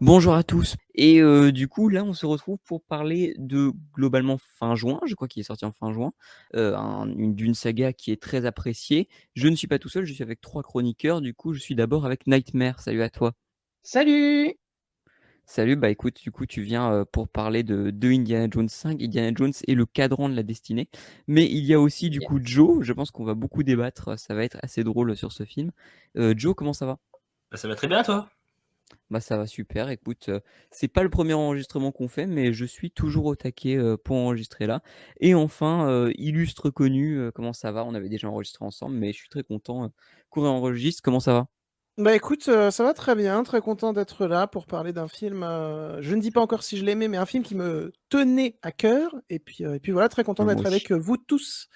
Bonjour à tous. Et du coup, là, on se retrouve pour parler de globalement fin juin, je crois qu'il est sorti en fin juin, d'une saga qui est très appréciée. Je ne suis pas tout seul, je suis avec 3 chroniqueurs. Du coup, je suis d'abord avec Nightmare. Salut à toi. Salut! Salut, bah écoute, du coup, tu viens pour parler de Indiana Jones 5, Indiana Jones et le cadran de la destinée. Mais il y a aussi du Yeah. coup Joe. Je pense qu'on va beaucoup débattre, ça va être assez drôle sur ce film. Joe, comment ça va? Bah, ça va très bien, toi? Bah ça va super, écoute, c'est pas le premier enregistrement qu'on fait, mais je suis toujours au taquet pour enregistrer là. Et enfin, illustre connu, comment ça va? On avait déjà enregistré ensemble, mais je suis très content qu'on réenregistre. Comment ça va? Bah écoute, ça va très bien, très content d'être là pour parler d'un film, je ne dis pas encore si je l'aimais, mais un film qui me tenait à cœur et puis voilà, très content Moi d'être aussi. avec, vous tous.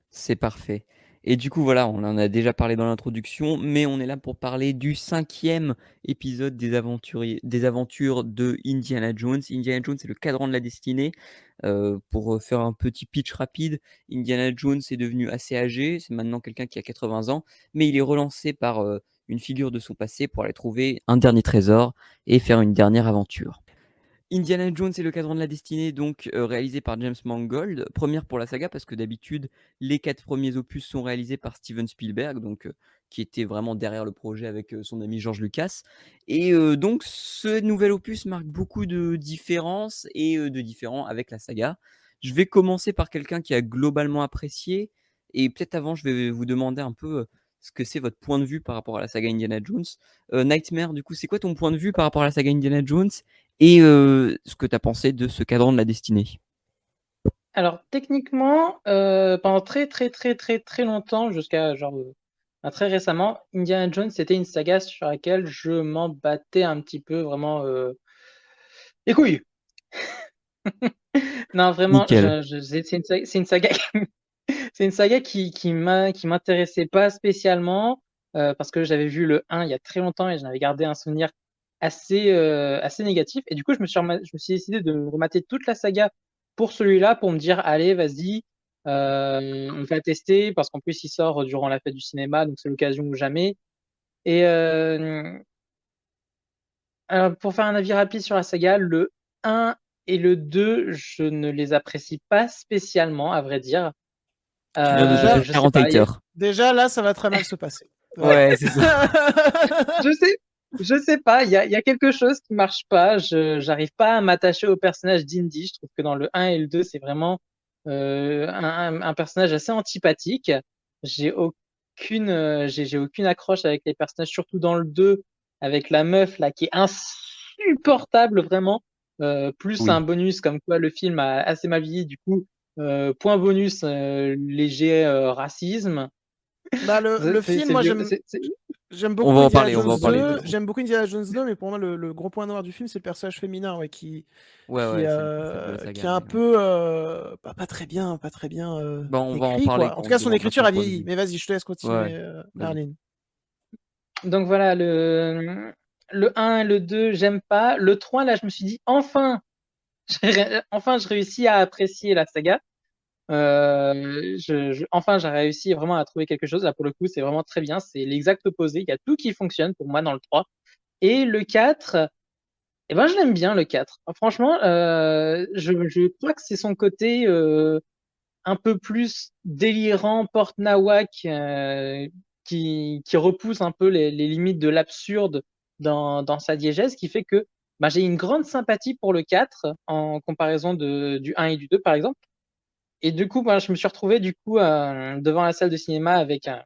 C'est parfait. Et du coup, voilà, on en a déjà parlé dans l'introduction, mais on est là pour parler du 5e épisode des aventures de Indiana Jones. Indiana Jones, c'est le cadran de la destinée. Pour faire un petit pitch rapide, Indiana Jones est devenu assez âgé, c'est maintenant quelqu'un qui a 80 ans, mais il est relancé par une figure de son passé pour aller trouver un dernier trésor et faire une dernière aventure. Indiana Jones et le cadran de la destinée, donc réalisé par James Mangold. Première pour la saga parce que d'habitude, les 4 premiers opus sont réalisés par Steven Spielberg, donc qui était vraiment derrière le projet avec son ami George Lucas. Et donc ce nouvel opus marque beaucoup de différences et de différents avec la saga. Je vais commencer par quelqu'un qui a globalement apprécié. Et peut-être avant, je vais vous demander un peu ce que c'est votre point de vue par rapport à la saga Indiana Jones. Nightmare, du coup, c'est quoi ton point de vue par rapport à la saga Indiana Jones et ce que tu as pensé de ce cadran de la destinée? Alors techniquement, pendant très très très très très longtemps, jusqu'à genre très récemment, Indiana Jones c'était une saga sur laquelle je m'en battais un petit peu vraiment les couilles. Non vraiment, Nickel. c'est une saga, c'est une saga qui m'intéressait pas spécialement parce que j'avais vu le 1 il y a très longtemps et j'en avais gardé un souvenir assez négatif. Et du coup, je me suis décidé de remater toute la saga pour celui-là, pour me dire, allez, vas-y, on va tester, parce qu'en plus, il sort durant la fête du cinéma, donc c'est l'occasion ou jamais. Et alors, pour faire un avis rapide sur la saga, le 1 et le 2, je ne les apprécie pas spécialement, à vrai dire. Tu viens de te faire Déjà Je sais 40 pas, haters. déjà là, ça va très mal se passer. Voilà. Ouais, c'est ça. je sais, je sais pas, il y a quelque chose qui marche pas. J'arrive pas à m'attacher au personnage d'Indy. Je trouve que dans le 1 et le 2, c'est vraiment un personnage assez antipathique. J'ai aucune accroche avec les personnages, surtout dans le 2, avec la meuf là qui est insupportable vraiment. Plus un Oui. bonus comme quoi le film a assez mal vieilli. Du coup, point bonus, léger racisme. Bah, le film, moi j'aime On beaucoup va en Indiana parler, on va Jones en parler de 2, trop. j'aime beaucoup Indiana Jones 2, mais pour moi le gros point noir du film, c'est le personnage féminin, ouais, Ouais, ouais, c'est le plus faible de la qui est saga, un mais ouais. peu, pas très bien, Bah, on va en écrit, parler quoi. En quand tout on cas, son demandera écriture ton a point de vieilli. vue. Mais vas-y, je te laisse Ouais, continuer, ouais, vas-y. Merlin. Donc voilà, le 1 et le 2, j'aime pas. Le 3, là, je me suis dit, enfin, enfin, je réussis à apprécier la saga. Enfin, j'ai réussi vraiment à trouver quelque chose. Là, pour le coup, c'est vraiment très bien. C'est l'exact opposé. Il y a tout qui fonctionne pour moi dans le 3. Et le 4, eh ben, je l'aime bien, le 4. Franchement, je crois que c'est son côté un peu plus délirant, porte-nawak, qui repousse un peu les limites de l'absurde dans sa diégèse, qui fait que bah, j'ai une grande sympathie pour le 4 en comparaison du 1 et du 2, par exemple. Et du coup, bah, je me suis retrouvé du coup devant la salle de cinéma avec un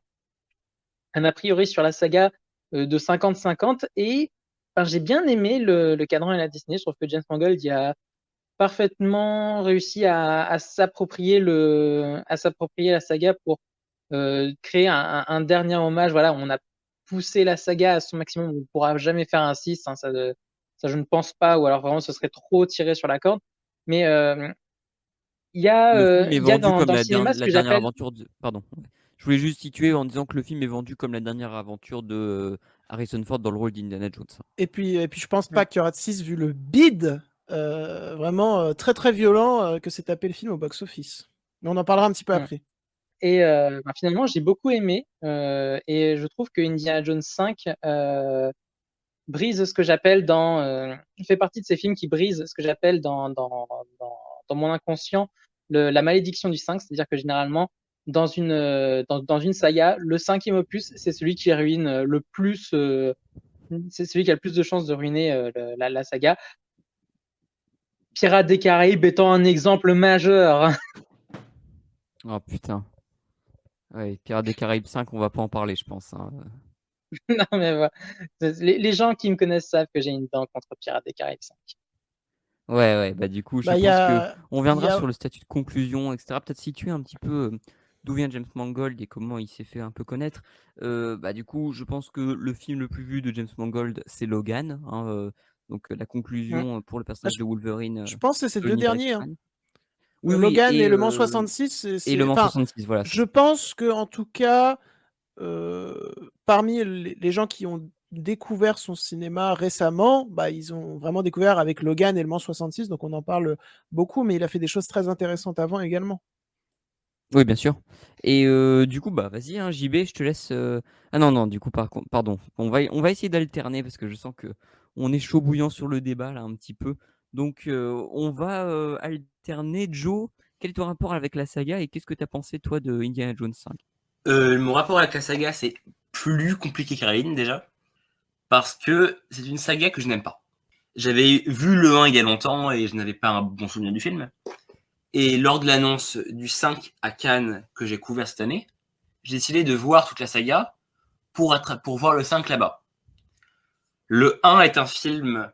a priori sur la saga de 50-50 et ben, j'ai bien aimé le cadran et la Disney. Je trouve que James Mangold y a parfaitement réussi à s'approprier la saga pour créer un dernier hommage. Voilà, on a poussé la saga à son maximum. On ne pourra jamais faire un 6, hein, ça, je ne pense pas, ou alors vraiment ce serait trop tiré sur la corde. Mais Le film est il y a vendu comme dans le cinéma ce la que dernière j'appelle. aventure de pardon. Je voulais juste situer en disant que le film est vendu comme la dernière aventure de Harrison Ford dans le rôle d'Indiana Jones. Et puis, je pense pas qu'il y aura de 6 vu le bide, vraiment très très violent que s'est tapé le film au box-office. Mais on en parlera un petit peu après. Et bah, finalement, j'ai beaucoup aimé. Et je trouve que Indiana Jones 5 brise ce que j'appelle fait partie de ces films qui brisent ce que j'appelle dans mon inconscient la malédiction du 5, c'est-à-dire que généralement, dans une saga, le 5e opus, c'est celui qui ruine le plus, c'est celui qui a le plus de chances de ruiner la saga. Pirates des Caraïbes étant un exemple majeur. Oh putain. Ouais, Pirates des Caraïbes 5, on va pas en parler, je pense. Hein. Non, mais voilà. Les gens qui me connaissent savent que j'ai une dent contre Pirates des Caraïbes 5. Ouais, bah du coup, je Bah, il y pense que a, on il viendra y a- sur le statut de conclusion, etc. Peut-être situer un petit peu d'où vient James Mangold et comment il s'est fait un peu connaître. Bah du coup, je pense que le film le plus vu de James Mangold, c'est Logan. Hein, donc la Hmm. conclusion pour le Ah, personnage de Wolverine je pense que c'est ces de deux l'univers derniers, hein. X-Men. Oui, Logan et Le Mans 66, et Le Mans enfin, 66, voilà. je pense que en tout cas, parmi les gens qui ont découvert son cinéma récemment, bah, ils ont vraiment découvert avec Logan et Le Mans 66, donc on en parle beaucoup, mais il a fait des choses très intéressantes avant également. Oui, bien sûr. Et du coup, bah vas-y, hein, JB, je te laisse. Ah non, du coup, pardon. On va essayer d'alterner parce que je sens que on est chaud bouillant sur le débat là un petit peu. Donc, on va alterner. Joe, quel est ton rapport avec la saga et qu'est-ce que tu as pensé toi de Indiana Jones 5? Mon rapport avec la saga, c'est plus compliqué qu'Heroine déjà, parce que c'est une saga que je n'aime pas. J'avais vu le 1 il y a longtemps et je n'avais pas un bon souvenir du film. Et lors de l'annonce du 5 à Cannes que j'ai couvert cette année, j'ai décidé de voir toute la saga pour voir le 5 là-bas. Le 1 est un film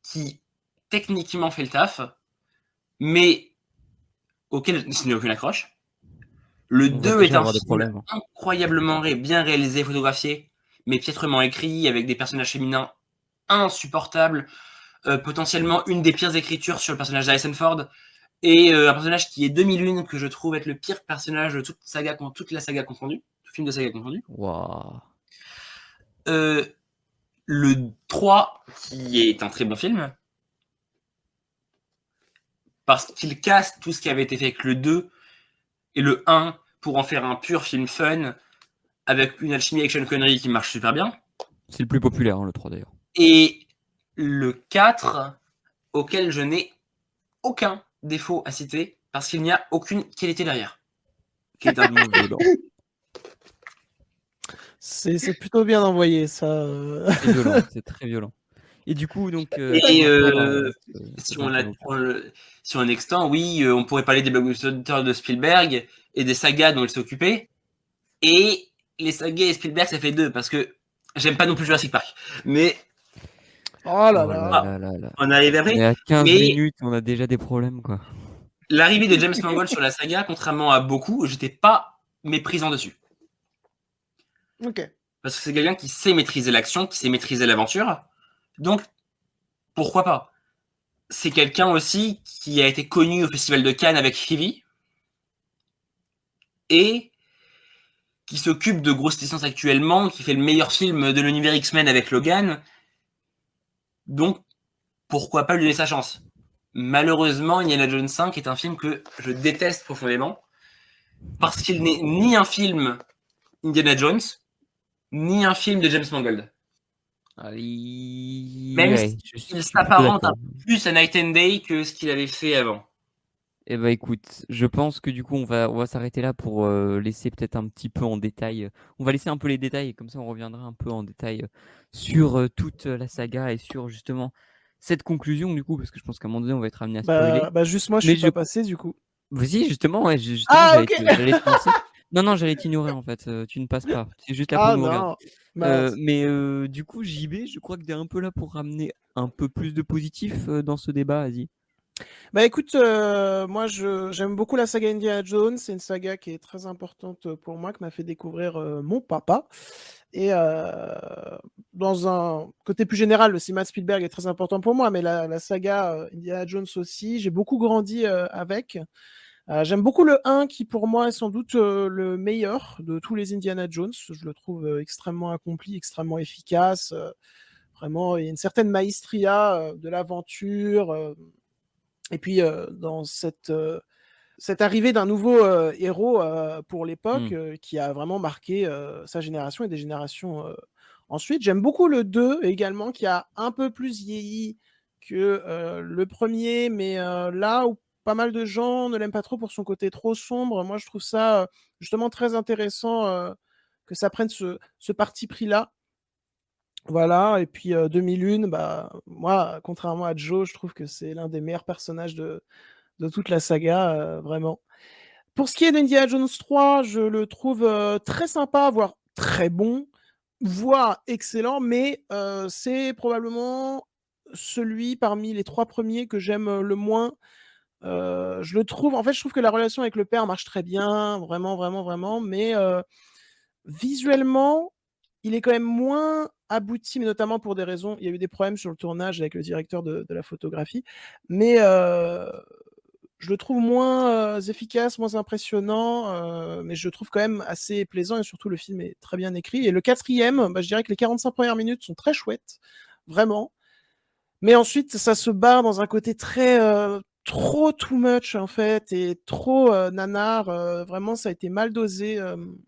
qui techniquement fait le taf, mais auquel je n'ai aucune accroche. Le On va 2 est déjà un avoir des film problèmes. incroyablement bien réalisé, photographié, mais piètrement écrit, avec des personnages féminins insupportables, potentiellement une des pires écritures sur le personnage d'Harrison Ford, et un personnage qui est 2001, que je trouve être le pire personnage de toute la saga confondue, tout film de saga confondu. Waouh. Le 3, qui est un très bon film, parce qu'il casse tout ce qui avait été fait avec le 2 et le 1 pour en faire un pur film fun, avec une alchimie avec Sean Connery qui marche super bien. C'est le plus populaire, hein, le 3 d'ailleurs. Et le 4, auquel je n'ai aucun défaut à citer, parce qu'il n'y a aucune qualité derrière. Qui est un mot violent. C'est plutôt bien envoyé, ça. C'est violent, c'est très violent. Et du coup, donc. Si on est extant, oui, on pourrait parler des blockbusters de Spielberg et des sagas dont il s'est occupé. Et les sagas et Spielberg, ça fait 2, parce que j'aime pas non plus Jurassic Park. Mais. Oh là là. On arrive après. On est à 15 mais minutes, on a déjà des problèmes, quoi. l'arrivée de James Mangold sur la saga, contrairement à beaucoup, j'étais pas méprisant dessus. Ok. Parce que c'est quelqu'un qui sait maîtriser l'action, qui sait maîtriser l'aventure. Donc, pourquoi pas? C'est quelqu'un aussi qui a été connu au Festival de Cannes avec Phoebe et qui s'occupe de grosses licences actuellement, qui fait le meilleur film de l'univers X-Men avec Logan. Donc, pourquoi pas lui donner sa chance? Malheureusement, Indiana Jones 5 est un film que je déteste profondément parce qu'il n'est ni un film Indiana Jones, ni un film de James Mangold. Même s'il s'apparente un peu plus à Night and Day que ce qu'il avait fait avant. Eh ben écoute, je pense que du coup on va s'arrêter là pour laisser peut-être un petit peu en détail. On va laisser un peu les détails et comme ça on reviendra un peu en détail sur toute la saga et sur justement cette conclusion du coup parce que je pense qu'à un moment donné on va être amené à spoiler. Bah juste moi je Mais suis pas passé du coup. Vas-y justement, ouais, Ah, j'allais te lancer. Non, j'allais t'ignorer en fait. Tu ne passes pas. C'est juste là pour Ah nous regarder. non. Mince. Mais du coup JB, je crois que tu es un peu là pour ramener un peu plus de positif dans ce débat. Vas-y. Bah écoute, moi j'aime beaucoup la saga Indiana Jones. C'est une saga qui est très importante pour moi, que m'a fait découvrir mon papa. Et dans un côté plus général, le cinéma de Spielberg est très important pour moi, mais la saga Indiana Jones aussi, j'ai beaucoup grandi avec. J'aime beaucoup le 1 qui pour moi est sans doute le meilleur de tous les Indiana Jones. Je le trouve extrêmement accompli, extrêmement efficace. Vraiment, il y a une certaine maestria de l'aventure. Et puis, dans cette arrivée d'un nouveau héros pour l'époque qui a vraiment marqué sa génération et des générations Ensuite, j'aime beaucoup le 2 également, qui a un peu plus vieilli que le premier, mais là où pas mal de gens ne l'aiment pas trop pour son côté trop sombre, moi je trouve ça justement très intéressant que ça prenne ce parti pris-là. Voilà, et puis 2001, bah, moi, contrairement à Joe, je trouve que c'est l'un des meilleurs personnages de toute la saga, vraiment. Pour ce qui est d'Indiana Jones 3, je le trouve très sympa, voire très bon, voire excellent, mais c'est probablement celui parmi les 3 premiers que j'aime le moins. Je le trouve, en fait, je trouve que la relation avec le père marche très bien, vraiment, vraiment, vraiment, mais visuellement, il est quand même moins abouti, mais notamment pour des raisons. Il y a eu des problèmes sur le tournage avec le directeur de la photographie, mais je le trouve moins efficace, moins impressionnant, mais je le trouve quand même assez plaisant et surtout le film est très bien écrit. Et le quatrième, bah, je dirais que les 45 premières minutes sont très chouettes, vraiment. Mais ensuite, ça se barre dans un côté très trop too much en fait et trop nanar. Vraiment, ça a été mal dosé,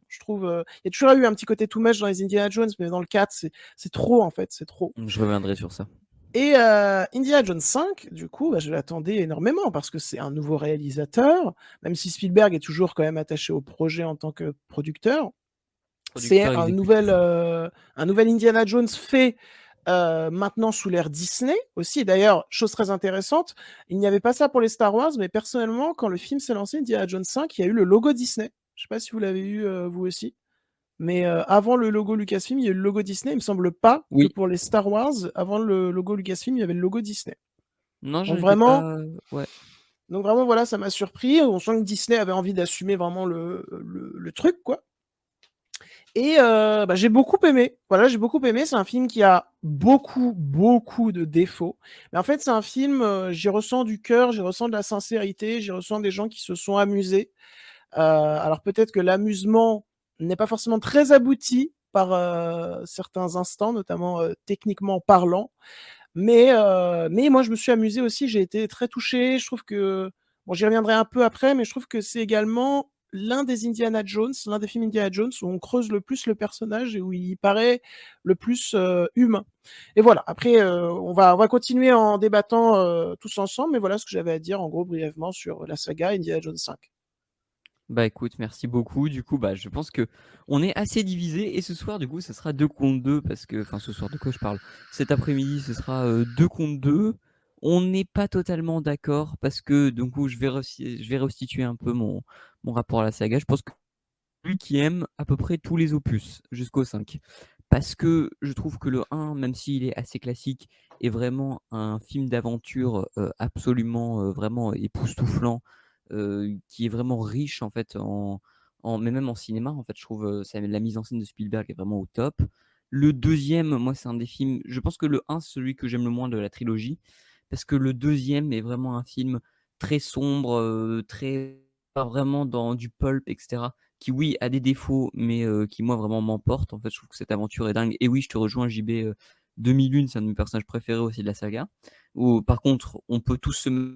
je trouve. Il y a toujours eu un petit côté too much dans les Indiana Jones, mais dans le 4, c'est trop en fait, c'est trop. Je reviendrai sur ça. Et Indiana Jones 5, du coup, bah, je l'attendais énormément parce que c'est un nouveau réalisateur, même si Spielberg est toujours quand même attaché au projet en tant que producteur. C'est Producteur un exécutif. nouvel Indiana Jones fait maintenant sous l'ère Disney aussi. Et d'ailleurs, chose très intéressante, il n'y avait pas ça pour les Star Wars, mais personnellement, quand le film s'est lancé, Indiana Jones 5, il y a eu le logo Disney. Je ne sais pas si vous l'avez eu vous aussi. Mais avant le logo Lucasfilm, il y a eu le logo Disney. Il me semble pas que Oui. pour les Star Wars, avant le logo Lucasfilm, il y avait le logo Disney. Non, je Donc n'étais vraiment, pas. Ouais. donc vraiment, voilà, ça m'a surpris. On sent que Disney avait envie d'assumer vraiment le truc, quoi. Et bah, j'ai beaucoup aimé. Voilà, j'ai beaucoup aimé. C'est un film qui a beaucoup, beaucoup de défauts. Mais en fait, c'est un film, j'y ressens du cœur, j'y ressens de la sincérité, j'y ressens des gens qui se sont amusés. Alors peut-être que l'amusement n'est pas forcément très abouti par certains instants, notamment techniquement parlant. Mais moi, je me suis amusé aussi. J'ai été très touché. Je trouve que, bon, j'y reviendrai un peu après, mais je trouve que c'est également l'un des Indiana Jones, l'un des films Indiana Jones où on creuse le plus le personnage et où il paraît le plus humain. Et voilà. Après, on va continuer en débattant tous ensemble, mais voilà ce que j'avais à dire en gros brièvement sur la saga Indiana Jones 5. Bah écoute, merci beaucoup. Du coup, bah je pense que on est assez divisé et ce soir, du coup, ce sera 2 contre 2 parce que, enfin, ce soir, de quoi je parle? Cet après-midi, ce sera 2 contre 2. On n'est pas totalement d'accord parce que, du coup, je vais restituer un peu mon rapport à la saga. Je pense que lui qui aime à peu près tous les opus jusqu'au 5. Parce que je trouve que le 1, même s'il est assez classique, est vraiment un film d'aventure absolument vraiment époustouflant, qui est vraiment riche en fait, mais même en cinéma, en fait, je trouve la mise en scène de Spielberg est vraiment au top. Le deuxième, moi, c'est un des films, je pense que le 1, c'est celui que j'aime le moins de la trilogie, parce que le deuxième est vraiment un film très sombre, très pas vraiment dans du pulp, etc., qui oui a des défauts, mais qui moi vraiment m'emporte. En fait, je trouve que cette aventure est dingue. Et oui, je te rejoins, JB. 2001, c'est un de mes personnages préférés aussi de la saga. Où, par contre, on peut tous se dire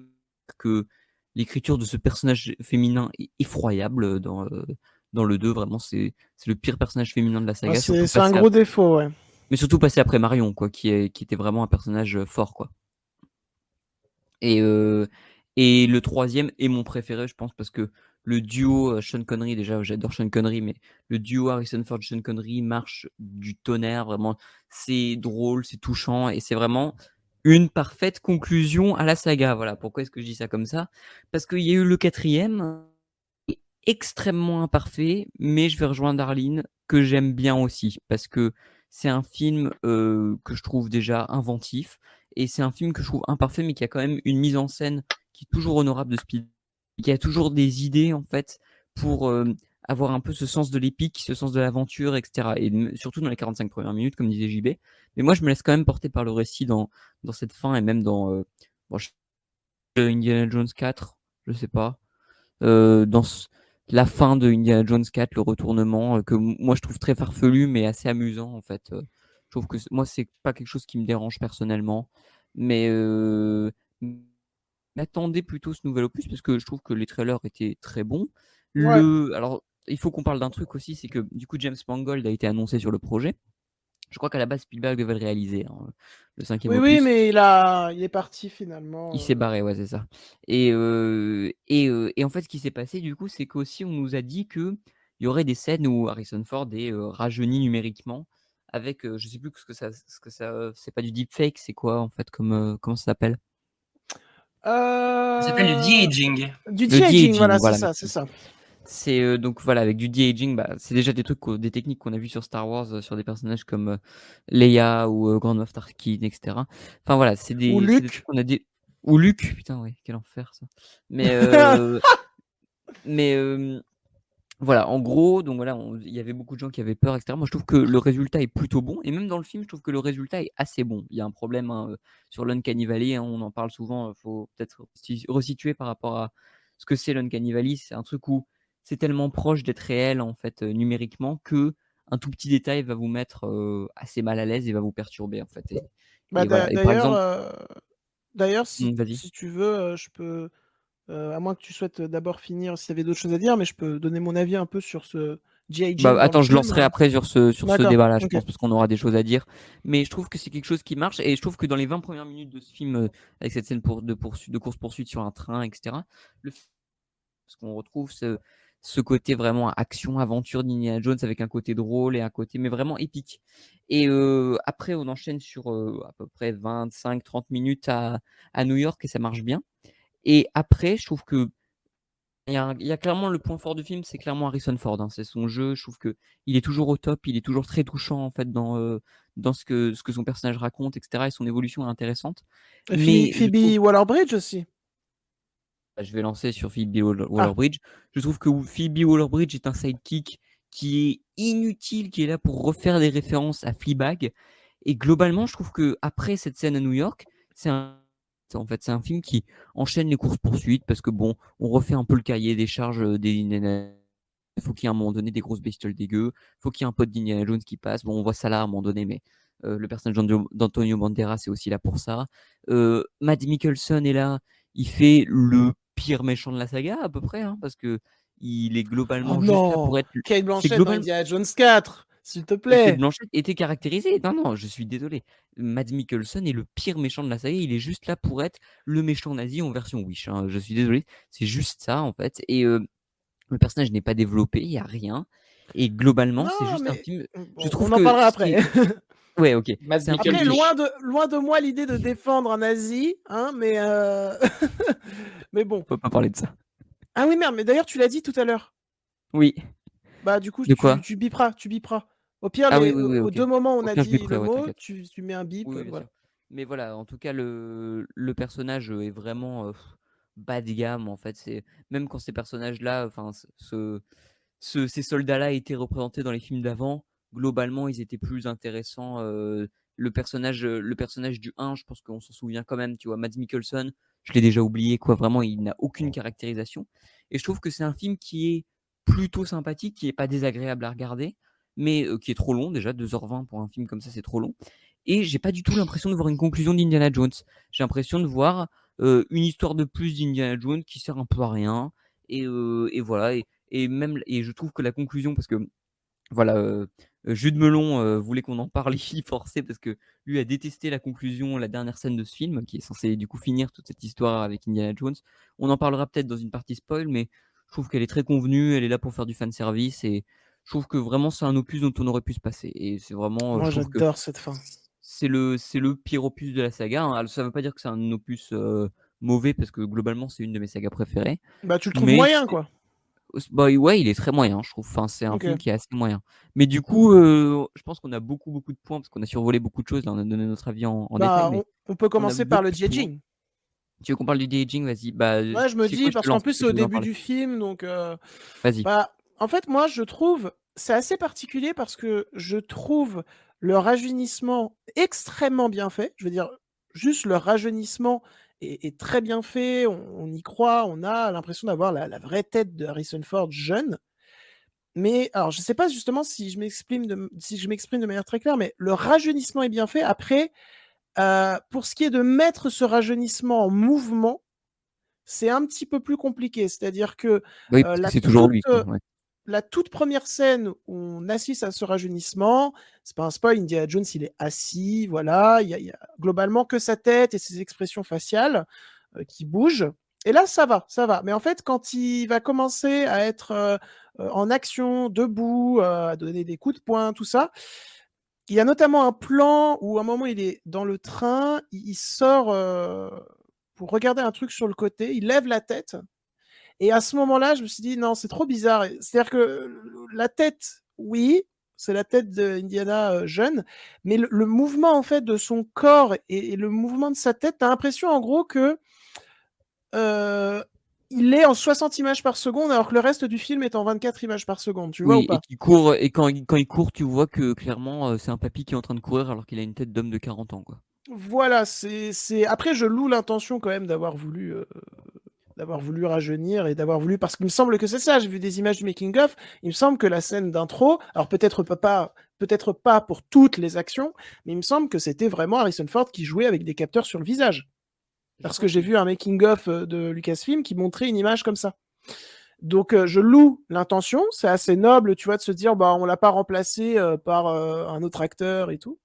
que l'écriture de ce personnage féminin est effroyable dans le 2. Vraiment, c'est le pire personnage féminin de la saga. Surtout C'est un gros défaut, ouais. mais surtout passé après Marion, quoi, qui était vraiment un personnage fort, quoi. Et le troisième est mon préféré, je pense, parce que le duo Sean Connery, déjà j'adore Sean Connery, mais le duo Harrison Ford Sean Connery marche du tonnerre, vraiment. C'est drôle, c'est touchant et c'est vraiment une parfaite conclusion à la saga. Voilà, pourquoi est-ce que je dis ça comme ça? Parce qu'il y a eu le quatrième, extrêmement imparfait, mais je vais rejoindre Darline, que j'aime bien aussi, parce que c'est un film que je trouve déjà inventif, et c'est un film que je trouve imparfait, mais qui a quand même une mise en scène qui est toujours honorable de Spielberg, qui a toujours des idées, en fait, pour avoir un peu ce sens de l'épique, ce sens de l'aventure, etc. Et surtout dans les 45 premières minutes, comme disait JB. Mais moi, je me laisse quand même porter par le récit dans cette fin, et même dans Indiana Jones 4, je sais pas. Dans la fin de Indiana Jones 4, le retournement, que moi je trouve très farfelu, mais assez amusant en fait. Je trouve que moi, c'est pas quelque chose qui me dérange personnellement, mais attendez plutôt ce nouvel opus parce que je trouve que les trailers étaient très bons. Ouais. Alors, il faut qu'on parle d'un truc aussi, c'est que du coup, James Mangold a été annoncé sur le projet. Je crois qu'à la base, Spielberg devait le réaliser, hein, le 5e Oui, opus. mais il est parti Il finalement. s'est barré, ouais, c'est ça. Et en fait, ce qui s'est passé, du coup, c'est qu'aussi, on nous a dit qu'il y aurait des scènes où Harrison Ford est rajeuni numériquement avec, je sais plus c'est pas du deepfake, c'est quoi, en fait, comment ça s'appelle? Ça s'appelle du Euh, de-aging. Du Le de-aging, voilà, de-aging, c'est voilà, ça, c'est merci. ça. C'est donc voilà, avec du de-aging, bah, c'est déjà des techniques qu'on a vues sur Star Wars, sur des personnages comme Leia ou Grand Moff Tarkin, etc. Enfin voilà, Ou c'est des trucs Luc. qu'on a dit. Ou Luke, putain, ouais, quel enfer ça. Mais, mais voilà, en gros, donc voilà, il y avait beaucoup de gens qui avaient peur, etc. Moi, je trouve que le résultat est plutôt bon, et même dans le film, je trouve que le résultat est assez bon. Il y a un problème hein, sur l'Uncanny Valley, hein, on en parle souvent, il faut peut-être resituer par rapport à ce que c'est l'Uncanny Valley. C'est un truc où c'est tellement proche d'être réel, en fait, numériquement, que un tout petit détail va vous mettre assez mal à l'aise et va vous perturber, en fait. Bah, Et voilà, et par exemple, d'ailleurs, si, vas-y. si tu veux, je peux, à moins que tu souhaites d'abord finir, si tu avais d'autres choses à dire, mais je peux donner mon avis un peu sur ce G.I. Bah, Jane dans le attends, je film. lancerai après sur ce D'accord, débat-là, je ok. pense, parce qu'on aura des choses à dire. Mais je trouve que c'est quelque chose qui marche, et je trouve que dans les 20 premières minutes de ce film, avec cette scène de course-poursuite sur un train, etc., le film, parce qu'on retrouve ce côté vraiment action-aventure d'Indiana Jones avec un côté drôle et un côté, mais vraiment épique. Et après, on enchaîne sur à peu près 25-30 minutes à New York, et ça marche bien. Et après, je trouve que il y a clairement le point fort du film, c'est clairement Harrison Ford, hein. C'est son jeu. Je trouve que il est toujours au top, il est toujours très touchant en fait dans ce que son personnage raconte, etc. Et son évolution est intéressante. Et Mais je trouve, Phoebe Waller-Bridge aussi. bah, je vais lancer sur Phoebe Ah, Waller-Bridge. Je trouve que Phoebe Waller-Bridge est un sidekick qui est inutile, qui est là pour refaire des références à Fleabag. Et globalement, je trouve que après cette scène à New York, en fait, c'est un film qui enchaîne les courses-poursuites parce que bon, on refait un peu le cahier des charges des Indiana. Il faut qu'il y ait à un moment donné des grosses bestioles dégueu. Il faut qu'il y ait un pote d'Indiana Jones qui passe. Bon, on voit ça là à un moment donné, mais le personnage d'Antonio Banderas est aussi là pour ça. Matt Mikkelsen est là. Il fait le pire méchant de la saga à peu près, hein, parce que il est oh globalement juste là pour non, être. Kate C'est Blanchett dans globalement. Indiana Jones 4, s'il te Kate plaît. Blanchett était caractérisée. Non, non, je suis désolé. Matt Mikkelsen est le pire méchant de la saga. Il est juste là pour être le méchant nazi en version Wish, hein. Je suis désolé. C'est juste ça, en fait. Et le personnage n'est pas développé, il n'y a rien. Et globalement, c'est Non, juste un mais film. Je bon, trouve on en que parlera ce qui après. est. Ouais, ok. Matt C'est un film Après, qui est. Mikkelsen. loin de moi l'idée de défendre un nazi, hein, mais mais bon. On peut pas parler de ça. Ah oui, merde, mais d'ailleurs, tu l'as dit tout à l'heure. Oui. Bah, du coup, De quoi? tu biperas, tu biperas. Au pire, Ah oui, oui, oui, aux ok. deux moments où on Au a pire, je dit biperai, le ouais, mot, t'inquiète. tu mets un bip, Oui, oui, bien voilà. sûr. Mais voilà, en tout cas, le personnage est vraiment bas de gamme, en fait. Même quand ces personnages-là, enfin, ces soldats-là étaient représentés dans les films d'avant, globalement, ils étaient plus intéressants. Le personnage du 1, je pense qu'on s'en souvient quand même, tu vois, Mads Mikkelsen, je l'ai déjà oublié, quoi, vraiment, il n'a aucune caractérisation. Et je trouve que c'est un film qui est plutôt sympathique, qui est pas désagréable à regarder, mais qui est trop long, déjà, 2h20 pour un film comme ça, c'est trop long. Et j'ai pas du tout l'impression de voir une conclusion d'Indiana Jones. J'ai l'impression de voir une histoire de plus d'Indiana Jones qui sert un peu à rien. Et voilà. Et je trouve que la conclusion, parce que voilà, Jude Melon voulait qu'on en parle, il forçait parce que lui a détesté la conclusion, la dernière scène de ce film, qui est censé du coup finir toute cette histoire avec Indiana Jones. On en parlera peut-être dans une partie spoil, mais je trouve qu'elle est très convenue, elle est là pour faire du fan service, et je trouve que vraiment c'est un opus dont on aurait pu se passer. Et c'est vraiment, Moi, je trouve que j'adore cette fin. c'est le pire opus de la saga, hein. Alors, ça veut pas dire que c'est un opus mauvais, parce que globalement c'est une de mes sagas préférées, Bah, tu le trouves mais moyen, quoi. bah, ouais, il est très moyen, je trouve. Enfin, c'est un film Ok. qui est assez moyen. Mais du coup, je pense qu'on a beaucoup, beaucoup de points, parce qu'on a survolé beaucoup de choses. Là, on a donné notre avis en détail, Bah, mais on peut on a commencer par le beaucoup de points. de-aging. Tu veux qu'on parle du de-aging? Vas-y. Bah, Ouais, je me c'est quoi? dis, Je te parce qu'en lance, plus, parce c'est que au je voulais en début parler. du film, donc Vas-y. bah, en fait, moi, je trouve, c'est assez particulier parce que je trouve le rajeunissement extrêmement bien fait. Je veux dire, juste le rajeunissement est très bien fait, on y croit, on a l'impression d'avoir la vraie tête de Harrison Ford jeune. Mais alors, je sais pas justement si je m'exprime de manière très claire, mais le rajeunissement est bien fait. Après, pour ce qui est de mettre ce rajeunissement en mouvement, c'est un petit peu plus compliqué. C'est-à-dire que Bah oui, parce que la c'est toujours toute, lui, quoi. Ouais. la toute première scène où on assiste à ce rajeunissement, c'est pas un spoil, Indiana Jones, il est assis, voilà, il y a globalement que sa tête et ses expressions faciales qui bougent. Et là, ça va. Mais en fait, quand il va commencer à être en action, debout, à donner des coups de poing, tout ça, il y a notamment un plan où à un moment, il est dans le train, il sort pour regarder un truc sur le côté, il lève la tête. Et à ce moment-là, je me suis dit, non, c'est trop bizarre. C'est-à-dire que la tête, oui, c'est la tête d'Indiana jeune, mais le mouvement en fait de son corps et le mouvement de sa tête, t'as l'impression en gros que il est en 60 images par seconde, alors que le reste du film est en 24 images par seconde, tu vois ou Oui, et pas? qui court, et quand il court, tu vois que clairement, c'est un papy qui est en train de courir alors qu'il a une tête d'homme de 40 ans, quoi. Voilà, après je loue l'intention quand même d'avoir voulu rajeunir et d'avoir voulu, parce qu'il me semble que c'est ça, j'ai vu des images du making of, il me semble que la scène d'intro, alors peut-être pas pour toutes les actions, mais il me semble que c'était vraiment Harrison Ford qui jouait avec des capteurs sur le visage. Parce que j'ai vu un making of de Lucasfilm qui montrait une image comme ça. Donc je loue l'intention, c'est assez noble, tu vois, de se dire bah on l'a pas remplacé par un autre acteur et tout.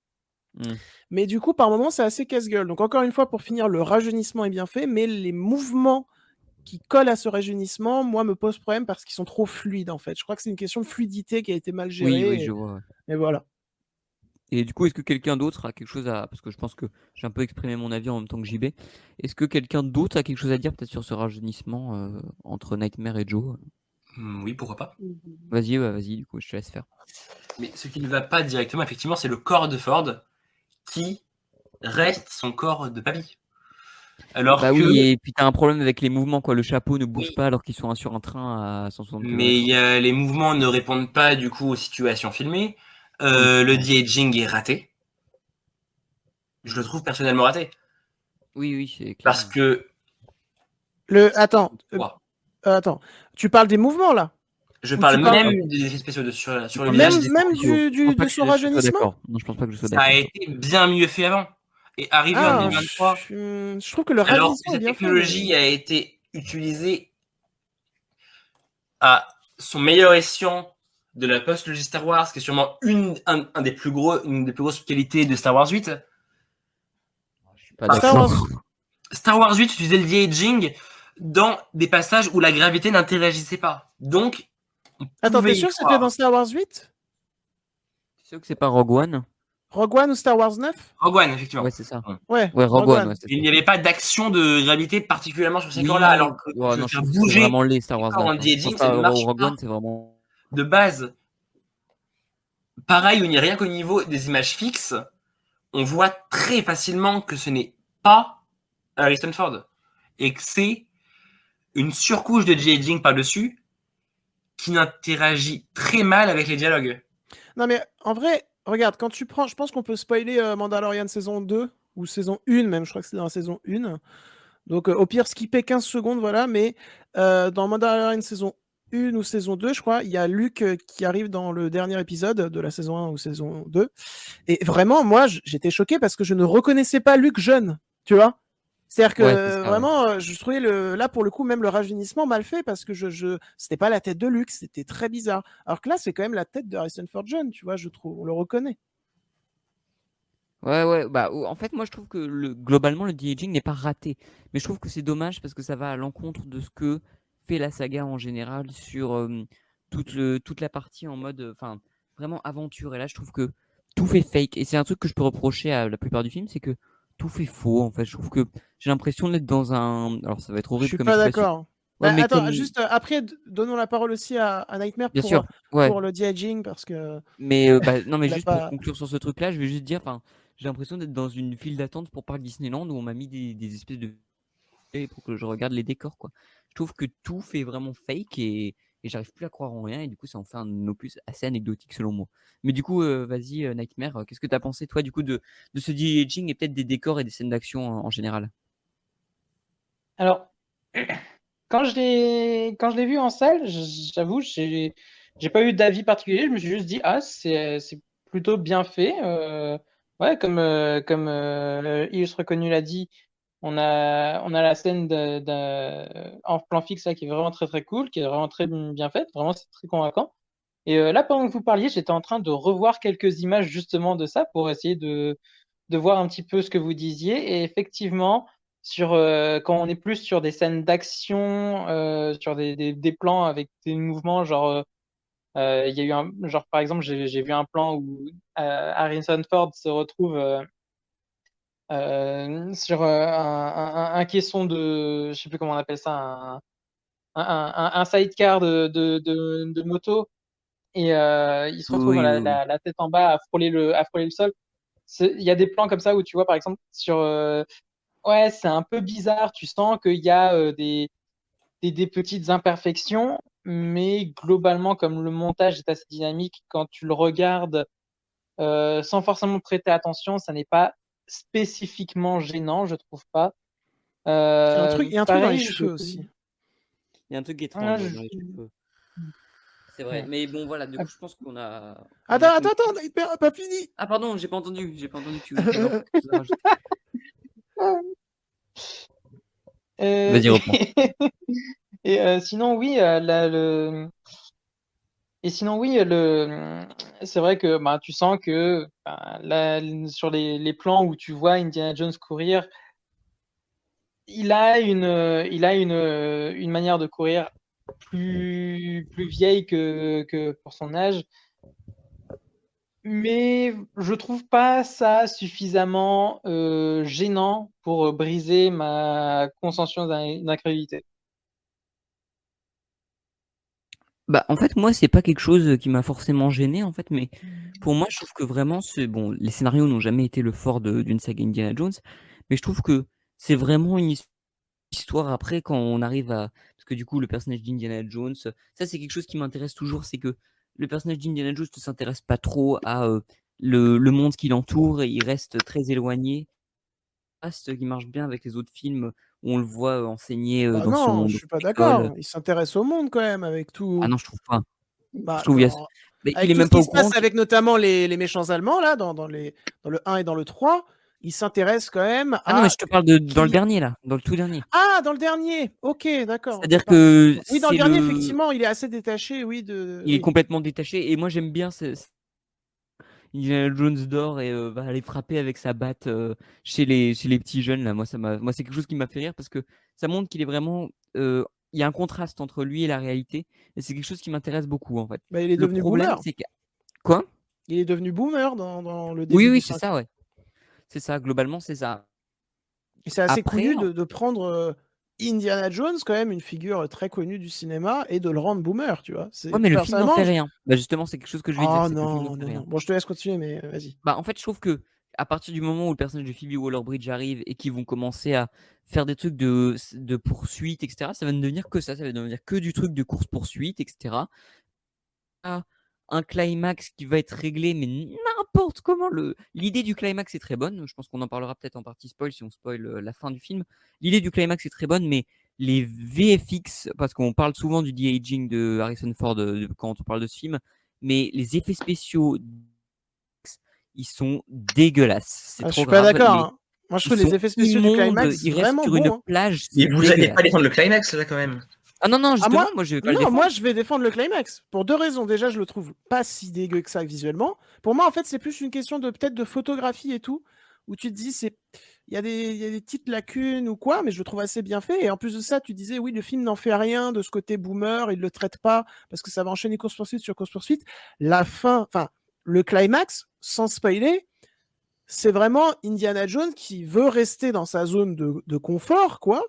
Mais du coup, par moments, c'est assez casse-gueule. Donc encore une fois, pour finir, le rajeunissement est bien fait, mais les mouvements qui collent à ce rajeunissement, moi, me posent problème parce qu'ils sont trop fluides, en fait. Je crois que c'est une question de fluidité qui a été mal gérée. Oui, je vois, ouais. Et voilà. Et du coup, est-ce que quelqu'un d'autre a quelque chose à... Parce que je pense que j'ai un peu exprimé mon avis en même temps que JB. Est-ce que quelqu'un d'autre a quelque chose à dire peut-être sur ce rajeunissement entre Nightmare et Joe? Oui, pourquoi pas. Vas-y, du coup, je te laisse faire. Mais ce qui ne va pas directement, effectivement, c'est le corps de Ford qui reste son corps de papy. Alors Bah que... oui, et puis t'as un problème avec les mouvements, quoi. Le chapeau ne bouge Oui. pas alors qu'ils sont sur un train à 160 Mais km/h. les mouvements ne répondent pas du coup aux situations filmées. Le de-aging est raté. Je le trouve personnellement raté. Oui, c'est clair. Parce que... Attends, tu parles des mouvements là? Je parle même des effets spéciaux sur le visage. Même de son rajeunissement? Non, je pense pas que je sois Ça d'accord. a été bien mieux fait avant. Et arrivé en 2023, je trouve que le alors rajeunissement que est bien cette technologie a été utilisée à son meilleur escient de la post-logie Star Wars, qui est sûrement une des plus grosses qualités de Star Wars 8. Je suis pas d'accord. Star Wars 8 utilisait le de-aging dans des passages où la gravité n'interagissait pas. Donc, attends, t'es sûr que c'était dans Star Wars 8? T'es sûr que c'est pas Rogue One? Rogue One ou Star Wars 9? Rogue One, effectivement. Ouais, c'est ça. Ouais, Rogue One. Ouais, il n'y avait pas d'action de gravité particulièrement sur ces corps-là, alors que je trouve que c'est vraiment les Star Wars 9. en de-aging, ça ne marche Rogue pas. One, c'est vraiment... De base, pareil, il n'y a rien qu'au niveau des images fixes, on voit très facilement que ce n'est pas Harrison Ford et que c'est une surcouche de de-aging par-dessus qui n'interagit très mal avec les dialogues. Non mais en vrai, regarde, quand tu prends, je pense qu'on peut spoiler Mandalorian saison 2 ou saison 1 même, je crois que c'est dans la saison 1. Donc au pire skipper 15 secondes, voilà, mais dans Mandalorian saison 1 ou saison 2, je crois, il y a Luke qui arrive dans le dernier épisode de la saison 1 ou saison 2. Et vraiment, moi, j'étais choqué parce que je ne reconnaissais pas Luke jeune, tu vois. C'est-à-dire que vraiment, je trouvais là pour le coup même le rajeunissement mal fait parce que c'était pas la tête de Luke, c'était très bizarre. Alors que là, c'est quand même la tête de Harrison Ford jeune, tu vois, je trouve, on le reconnaît. Ouais, bah en fait, moi je trouve que globalement le de-aging n'est pas raté, mais je trouve que c'est dommage parce que ça va à l'encontre de ce que fait la saga en général sur toute la partie en mode, enfin vraiment aventure. Et là, je trouve que tout fait fake. Et c'est un truc que je peux reprocher à la plupart du film, c'est que tout fait faux. En fait, je trouve que j'ai l'impression d'être dans un. Alors, ça va être horrible comme expression. Je suis pas d'accord. Ouais, mais attends, juste après, donnons la parole aussi à Nightmare pour le de-aging parce que. Mais non, mais juste pour conclure sur ce truc-là, je vais juste dire, enfin, j'ai l'impression d'être dans une file d'attente pour Parc Disneyland où on m'a mis des espèces de pour que je regarde les décors, quoi. Je trouve que tout fait vraiment fake et j'arrive plus à croire en rien et du coup ça en fait un opus assez anecdotique selon moi. Mais du coup, vas-y Nightmare, qu'est-ce que tu as pensé toi du coup de ce de-aging et peut-être des décors et des scènes d'action en général? Alors, quand je l'ai vu en salle, j'avoue, j'ai pas eu d'avis particulier. Je me suis juste dit, ah, c'est plutôt bien fait. Ouais, comme Illustre Reconnu l'a dit, On a la scène en plan fixe là, qui est vraiment très très cool, qui est vraiment très bien faite, vraiment c'est très convaincant. Et là, pendant que vous parliez, j'étais en train de revoir quelques images justement de ça pour essayer de voir un petit peu ce que vous disiez. Et effectivement, quand on est plus sur des scènes d'action, sur des plans avec des mouvements, genre, il y a eu genre par exemple, j'ai vu un plan où Harrison Ford se retrouve sur un caisson je sais plus comment on appelle ça, un sidecar de moto, et il se retrouve Oui, oui, oui. la tête en bas à frôler le sol. Il y a des plans comme ça où tu vois par exemple ouais, c'est un peu bizarre, tu sens qu'il y a des petites imperfections, mais globalement, comme le montage est assez dynamique, quand tu le regardes sans forcément prêter attention, ça n'est pas spécifiquement gênant, je trouve pas. Il y a un truc dans les Pareil, cheveux aussi. Il y a un truc Ah, étrange dans les cheveux. C'est vrai. Ouais. Mais bon, voilà, du coup, je pense qu'on a Attends, compris. il n'a pas fini. Ah, pardon, j'ai pas entendu que tu avais encore quelque chose à rajouter. Vas-y, reprends. Et sinon, oui, et sinon, oui, c'est vrai que bah, tu sens que bah, là, sur les plans où tu vois Indiana Jones courir, il a une manière de courir plus vieille que pour son âge. Mais je trouve pas ça suffisamment gênant pour briser ma conscience d'incrédulité. Bah, en fait, moi, c'est pas quelque chose qui m'a forcément gêné, en fait, mais pour moi, je trouve que vraiment, bon, les scénarios n'ont jamais été le fort d'une saga Indiana Jones, mais je trouve que c'est vraiment une histoire après quand on arrive à. Parce que du coup, le personnage d'Indiana Jones, ça, c'est quelque chose qui m'intéresse toujours, c'est que le personnage d'Indiana Jones ne s'intéresse pas trop à le monde qui l'entoure et il reste très éloigné. Ce qui marche bien avec les autres films où on le voit enseigner Bah non, dans je suis pas son école. d'accord. Il s'intéresse au monde quand même avec Ah tout. non, je trouve pas. Je Bah, trouve mais il avec est tout même ce pas qui au se passe courant avec notamment les méchants allemands, là, dans le 1 et dans le 3, il s'intéresse quand même Ah non, mais à je te parle dans le qui. dernier là, dans le tout dernier. Ah, dans le dernier. Ok, d'accord. Ok, C'est-à-dire pardon. que Oui, dans le c'est dernier, effectivement, il est assez détaché, oui, il est oui. complètement détaché et moi j'aime bien Indiana Jones dort et va aller frapper avec sa batte chez les petits jeunes là. Moi c'est quelque chose qui m'a fait rire parce que ça montre qu'il est vraiment il y a un contraste entre lui et la réalité et c'est quelque chose qui m'intéresse beaucoup en fait. Bah, il est Le devenu problème boomer. c'est que quoi? Il est devenu boomer dans le Oui début oui, du c'est 5. ça ouais. C'est ça globalement, c'est ça. Et c'est assez Après couillu de prendre Indiana Jones, quand même, une figure très connue du cinéma, et de le rendre boomer, tu vois. ouais, C'est mais le film n'en personnellement. fait rien. Bah justement, c'est quelque chose que je vais dire, Oh c'est que le film n'en non, fait non, non. rien. Bon, je te laisse continuer, mais vas-y. Bah, en fait, je trouve que à partir du moment où le personnage de Phoebe Waller-Bridge arrive et qu'ils vont commencer à faire des trucs de poursuite, etc., ça va ne devenir que ça va devenir que du truc de course-poursuite, etc. Ah, un climax qui va être réglé, mais n'importe comment. L'idée du climax est très bonne. Je pense qu'on en parlera peut-être en partie spoil si on spoil la fin du film. L'idée du climax est très bonne, mais les VFX, parce qu'on parle souvent du de-aging de Harrison Ford quand on parle de ce film, mais les effets spéciaux ils sont dégueulasses. C'est Ah, je trop suis pas grave. d'accord, hein. Moi, je Ils trouve les sont effets spéciaux du immondes. climax Ils restent vraiment sur une bons, hein. plage. Mais C'est vous allez dégueulasse. pas défendre le climax là quand même. Ah non, non, Ah, justement, moi, je vais pas le non, moi, défendre. je vais défendre le climax. Pour deux raisons. Déjà, je le trouve pas si dégueu que ça visuellement. Pour moi, en fait, c'est plus une question de peut-être de photographie et tout, où tu te dis, il y a des petites lacunes ou quoi, mais je le trouve assez bien fait. Et en plus de ça, tu disais, oui, le film n'en fait rien de ce côté boomer, il le traite pas parce que ça va enchaîner course-poursuite sur course-poursuite. La fin, enfin, le climax, sans spoiler, c'est vraiment Indiana Jones qui veut rester dans sa zone de confort, quoi.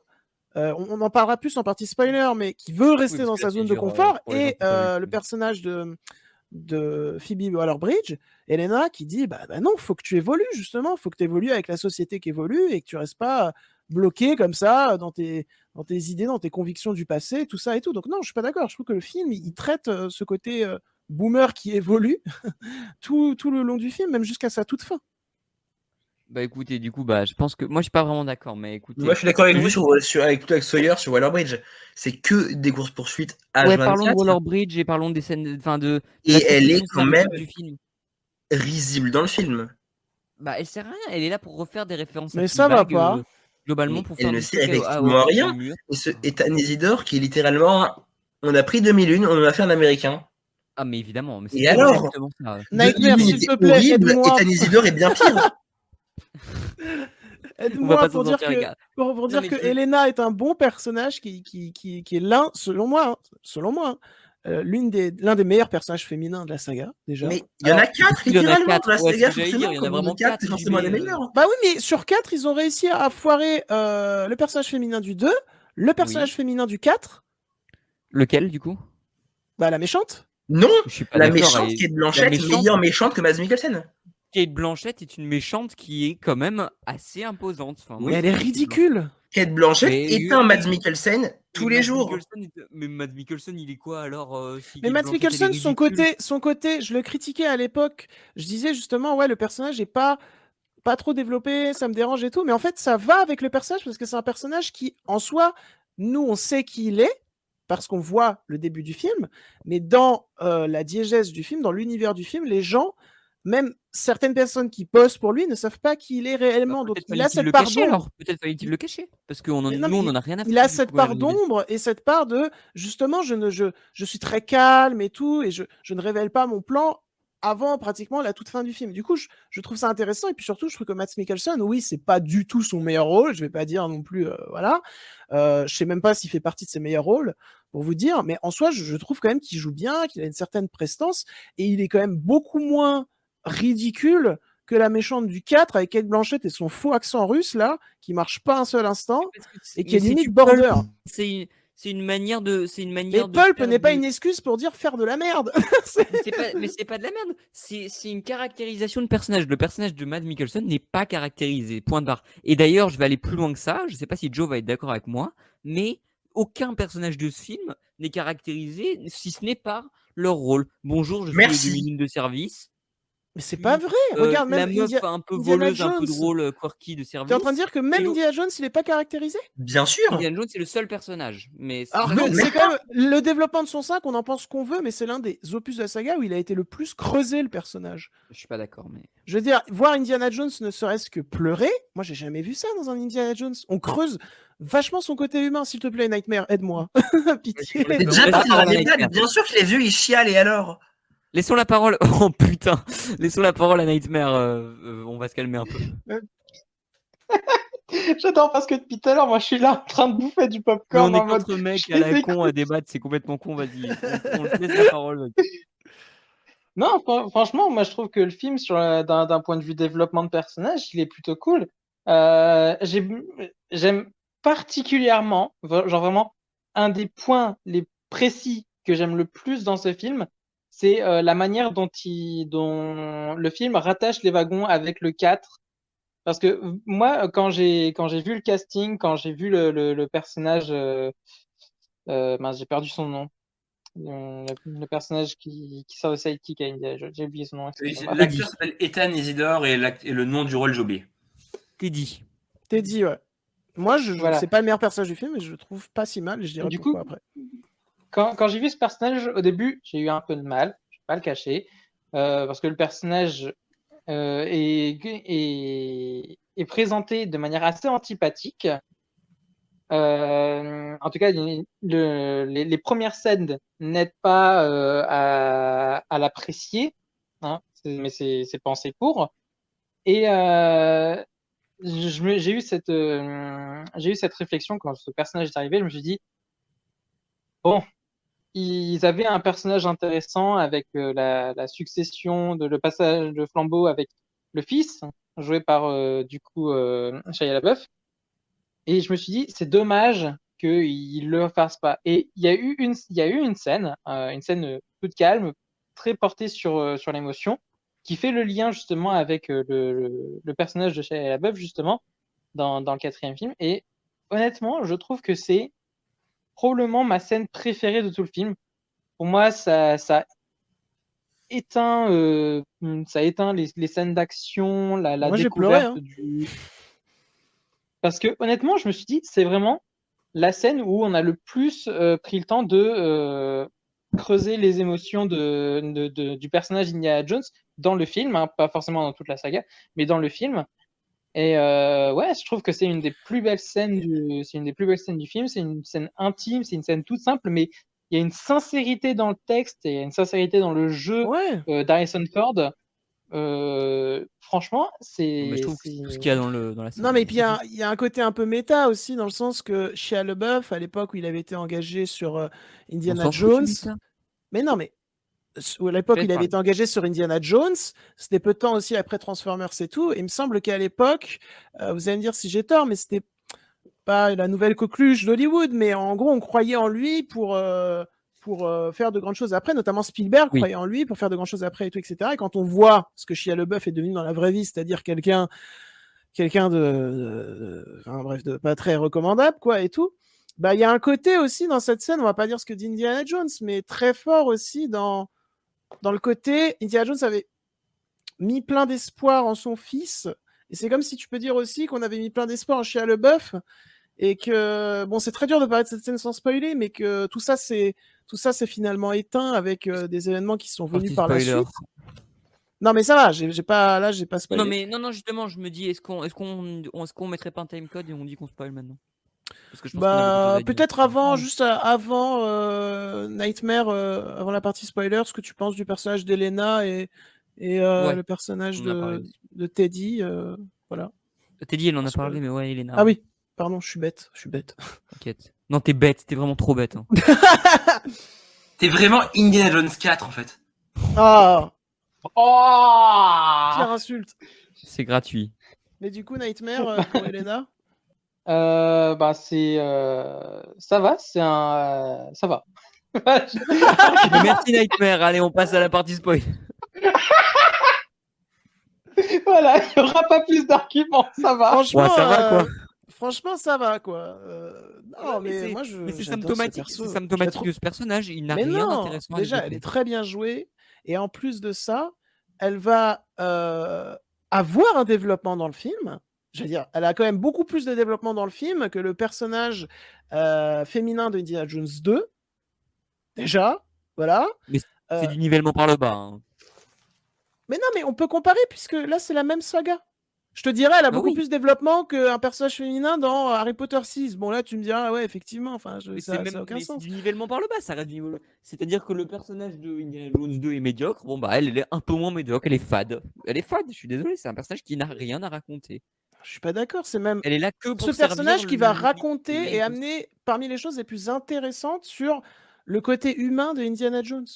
On en parlera plus en partie spoiler, mais qui veut Oui, rester parce dans que là, sa c'est zone de dur confort. pour les gens Et qui n'ont pas vu le le film. personnage de Phoebe Waller-Bridge, Elena, qui dit bah non, faut que tu évolues, justement, faut que tu évolues avec la société qui évolue et que tu restes pas bloqué comme ça dans tes idées, dans tes convictions du passé, tout ça et tout. Donc non, je suis pas d'accord. Je trouve que le film, il traite ce côté boomer qui évolue tout le long du film, même jusqu'à sa toute fin. Bah écoutez, du coup, bah je pense que moi je suis pas vraiment d'accord, mais Moi, écoutez. je suis d'accord avec vous avec Sawyer sur Waller-Bridge. C'est que des courses poursuites Ouais, parlons de H24 Waller-Bridge et parlons des scènes, enfin de la et elle est construction quand même scénaristique du film. risible dans le film. Bah elle sert à rien, elle est là pour refaire des références à Mais ça va Fleabag. pas. Globalement, Mais pour elle faire ne du sert truc à effectivement haute rien. mur. Et ce Ethan Isidore qui est littéralement, on a pris 2001, on en a fait un américain. Ah, mais évidemment, mais c'est Et alors exactement ça. Nightmare, 2001 s'il était te plaît, horrible, aide-moi. Ethan Isidore est bien pire. On va Aide-moi pas pour s'en dire sortir, que, gars. pour Non, dire mais que je Elena est un bon personnage qui est l'un, selon moi, l'un des meilleurs personnages féminins de la saga, déjà. Mais il y en a alors, du 4 coup, il y en a littéralement dans 4. la Ouais, c'est ce saga, que j'allais dire, forcément. il y en a Comme on vraiment dit 4, 4, c'est forcément les meilleurs. Bah oui, mais sur 4, ils ont réussi à foirer le personnage féminin du 2, le personnage Oui. féminin du 4, Lequel, du coup? bah la méchante. Non, Je suis pas la d'accord. méchante Et Kate la Blanchett, méchante, meilleure méchante que Mads Mikkelsen. Kate Blanchett est une méchante qui est quand même assez imposante. Enfin, moi, Oui. Mais je elle est trouve Kate Blanchett. ridicule. Kate Blanchett Mais, éteint Mads Mikkelsen tous les Mads jours. Mikkelsen, mais Mads Mikkelsen, il est quoi alors si Mais Kate Mads Blanchett, elle est Mikkelsen, ridicule? son côté, je le critiquais à l'époque. Je disais justement, ouais, le personnage est pas trop développé, ça me dérange et tout. Mais en fait, ça va avec le personnage parce que c'est un personnage qui, en soi, nous, on sait qui il est parce qu'on voit le début du film. Mais dans la diégèse du film, dans l'univers du film, les gens, même certaines personnes qui posent pour lui, ne savent pas qui il est Bah, réellement. Donc, peut-être il a fallait-il cette le part cacher d'ombre. alors. Peut-être fallait-il le cacher. Parce que Mais non, nous, mais on en a rien à il a foutre du cette pouvoir part de l'univers. d'ombre et cette part de justement je suis très calme et tout et je ne révèle pas mon plan avant pratiquement la toute fin du film. Du coup, je trouve ça intéressant et puis surtout, je trouve que Mads Mikkelsen, oui, c'est pas du tout son meilleur rôle. Je vais pas dire non plus, voilà. Je sais même pas s'il fait partie de ses meilleurs rôles pour vous dire, mais en soi, je trouve quand même qu'il joue bien, qu'il a une certaine prestance et il est quand même beaucoup moins ridicule que la méchante du 4 avec Kate Blanchett et son faux accent russe là, qui marche pas un seul instant et qui est limite border. C'est une manière de, Mais pulp faire n'est pas de- une excuse pour dire faire de la merde. mais c'est pas de la merde. C'est une caractérisation de personnage. Le personnage de Mads Mikkelsen n'est pas caractérisé. Point barre. Et d'ailleurs, je vais aller plus loin que ça. Je sais pas si Joe va être d'accord avec moi, mais aucun personnage de ce film n'est caractérisé si ce n'est par leur rôle. Bonjour, je suis le Merci. demi-lune de service. Mais c'est pas vrai. Puis, Regarde, la même meuf un peu Indiana voleuse, un peu Jones. drôle, quirky de T'es en train de service. dire que même Et Indiana Jones, il est pas caractérisé? Bien sûr. Indiana Jones, c'est le seul personnage. Mais c'est Alors ça que que- Non, c'est même quand même le développement de son 5, on en pense qu'on veut, mais c'est l'un des opus de la saga où il a été le plus creusé, le personnage. Je suis pas d'accord, mais Je veux dire, voir Indiana Jones ne serait-ce que pleurer, moi j'ai jamais vu ça dans un Indiana Jones. On creuse vachement son côté humain, s'il te plaît, Nightmare, aide-moi. Pitié. T'es déjà Laisse parti la dans parole des à blagues. Nightmare. Bien sûr que les vieux ils chialent et alors. Laissons la parole. Oh putain, laissons la parole à Nightmare. On va se calmer un peu. J'adore parce que depuis tout à l'heure, moi, je suis là en train de bouffer du Mais popcorn on est en mode. contre mecs je à la les con à débattre, c'est complètement con. Vas-y, on te laisse la parole. Vas-y. Non, franchement, moi je trouve que le film, d'un point de vue développement de personnage, il est plutôt cool. J'aime particulièrement, genre vraiment, un des points les précis que j'aime le plus dans ce film, c'est la manière dont le film rattache les wagons avec le 4. Parce que moi, quand j'ai vu le casting, quand j'ai vu le personnage, mince, j'ai perdu son nom. Le personnage qui sort de Sidekick à India. J'ai oublié son nom. excusez-moi. L'acteur s'appelle Ethan Isidore et le nom du rôle j'ai oublié. Teddy. T'es dit, ouais. Moi, Voilà. c'est pas le meilleur personnage du film, mais je le trouve pas si mal, et je dirais Du pourquoi coup, après. quand j'ai vu ce personnage, au début, j'ai eu un peu de mal, je vais pas le cacher, parce que le personnage est présenté de manière assez antipathique. En tout cas, les premières scènes n'aident pas à l'apprécier, hein, mais c'est pensé pour. Et j'ai eu cette réflexion quand ce personnage est arrivé. Je me suis dit, bon, ils avaient un personnage intéressant avec la succession, le passage de flambeau avec le fils, joué par du coup Shia LaBeouf. Et je me suis dit, c'est dommage qu'ils le fassent pas. Et il y a eu une scène toute calme, très portée sur l'émotion, qui fait le lien justement avec le personnage de Shia LaBeouf justement dans le quatrième film. Et honnêtement, je trouve que c'est probablement ma scène préférée de tout le film. Pour moi, ça éteint les scènes d'action, la Moi, j'ai pleuré, découverte hein. du. Parce que honnêtement, je me suis dit, c'est vraiment la scène où on a le plus pris le temps de creuser les émotions du personnage Indiana Jones dans le film, hein, pas forcément dans toute la saga, mais dans le film. Et ouais, je trouve que c'est une des plus belles scènes du film. C'est une scène intime, c'est une scène toute simple, mais il y a une sincérité dans le texte et une sincérité dans le jeu Ouais. d'Harrison Ford. Franchement, Mais je trouve que tout ce qu'il y a dans la scène. Non, mais puis il y a un côté un peu méta aussi, dans le sens que Shia LaBeouf, à l'époque où il avait été engagé sur On Indiana s'en fout, Jones, tu dis ça. mais non, mais à l'époque où il avait été engagé sur Indiana Jones, c'était peu de temps aussi après Transformers et tout. Et il me semble qu'à l'époque, vous allez me dire si j'ai tort, mais c'était pas la nouvelle coqueluche d'Hollywood, mais en gros, on croyait en lui pour faire de grandes choses après, notamment Spielberg Oui. croyait en lui pour faire de grandes choses après et tout, etc. Et quand on voit ce que Shia LaBeouf est devenu dans la vraie vie, c'est-à-dire quelqu'un de pas très recommandable, quoi, et tout. Bah, il y a un côté aussi dans cette scène, on va pas dire ce que dit Indiana Jones, mais très fort aussi dans le côté, Indiana Jones avait mis plein d'espoir en son fils, et c'est comme si tu peux dire aussi qu'on avait mis plein d'espoir en Shia LaBeouf, et que, bon, c'est très dur de parler de cette scène sans spoiler, mais que tout ça c'est finalement éteint avec des événements qui sont venus par la suite. Non, mais ça va, j'ai pas spoilé. Non, justement, je me dis, est-ce qu'on mettrait pas un timecode et on dit qu'on spoil maintenant? Parce que je pense bah, peut-être avant, juste avant Nightmare, avant la partie spoiler, ce que tu penses du personnage d'Elena et le personnage de Teddy, voilà. Teddy, elle en a parlé, mais ouais, Elena. Ah oui, pardon, je suis bête. T'inquiète. Non, t'es bête, t'es vraiment trop bête. Hein. T'es vraiment Indiana Jones 4 en fait. Ah, Oh pire insulte. C'est gratuit. Mais du coup, Nightmare pour Elena. Bah c'est ça va, ça va. Merci Nightmare. Allez, on passe à la partie spoil. Voilà, il n'y aura pas plus d'arguments, ça va. Franchement, ouais, ça va quoi. Franchement, ça va quoi. Non, mais moi mais c'est j'adore symptomatique. C'est symptomatique de ce personnage. Il n'a mais rien non, d'intéressant. déjà, elle est très bien jouée. Et en plus de ça, elle va avoir un développement dans le film. Je veux dire, elle a quand même beaucoup plus de développement dans le film que le personnage féminin de Indiana Jones 2. Déjà, voilà. Mais c'est du nivellement par le bas. Hein. Mais non, mais on peut comparer puisque là, c'est la même saga. Je te dirais, elle a beaucoup plus de développement qu'un personnage féminin dans Harry Potter 6. Bon, là, tu me diras, ouais, effectivement, enfin, ça n'a aucun sens. C'est du nivellement par le bas, ça reste du nivellement. C'est-à-dire que le personnage de Indiana Jones 2 est médiocre. Bon, bah, elle est un peu moins médiocre. Elle est fade. Je suis désolé, c'est un personnage qui n'a rien à raconter. Je suis pas d'accord, c'est même. Elle est là que pour ce personnage qui va raconter et amener parmi les choses les plus intéressantes sur le côté humain de Indiana Jones.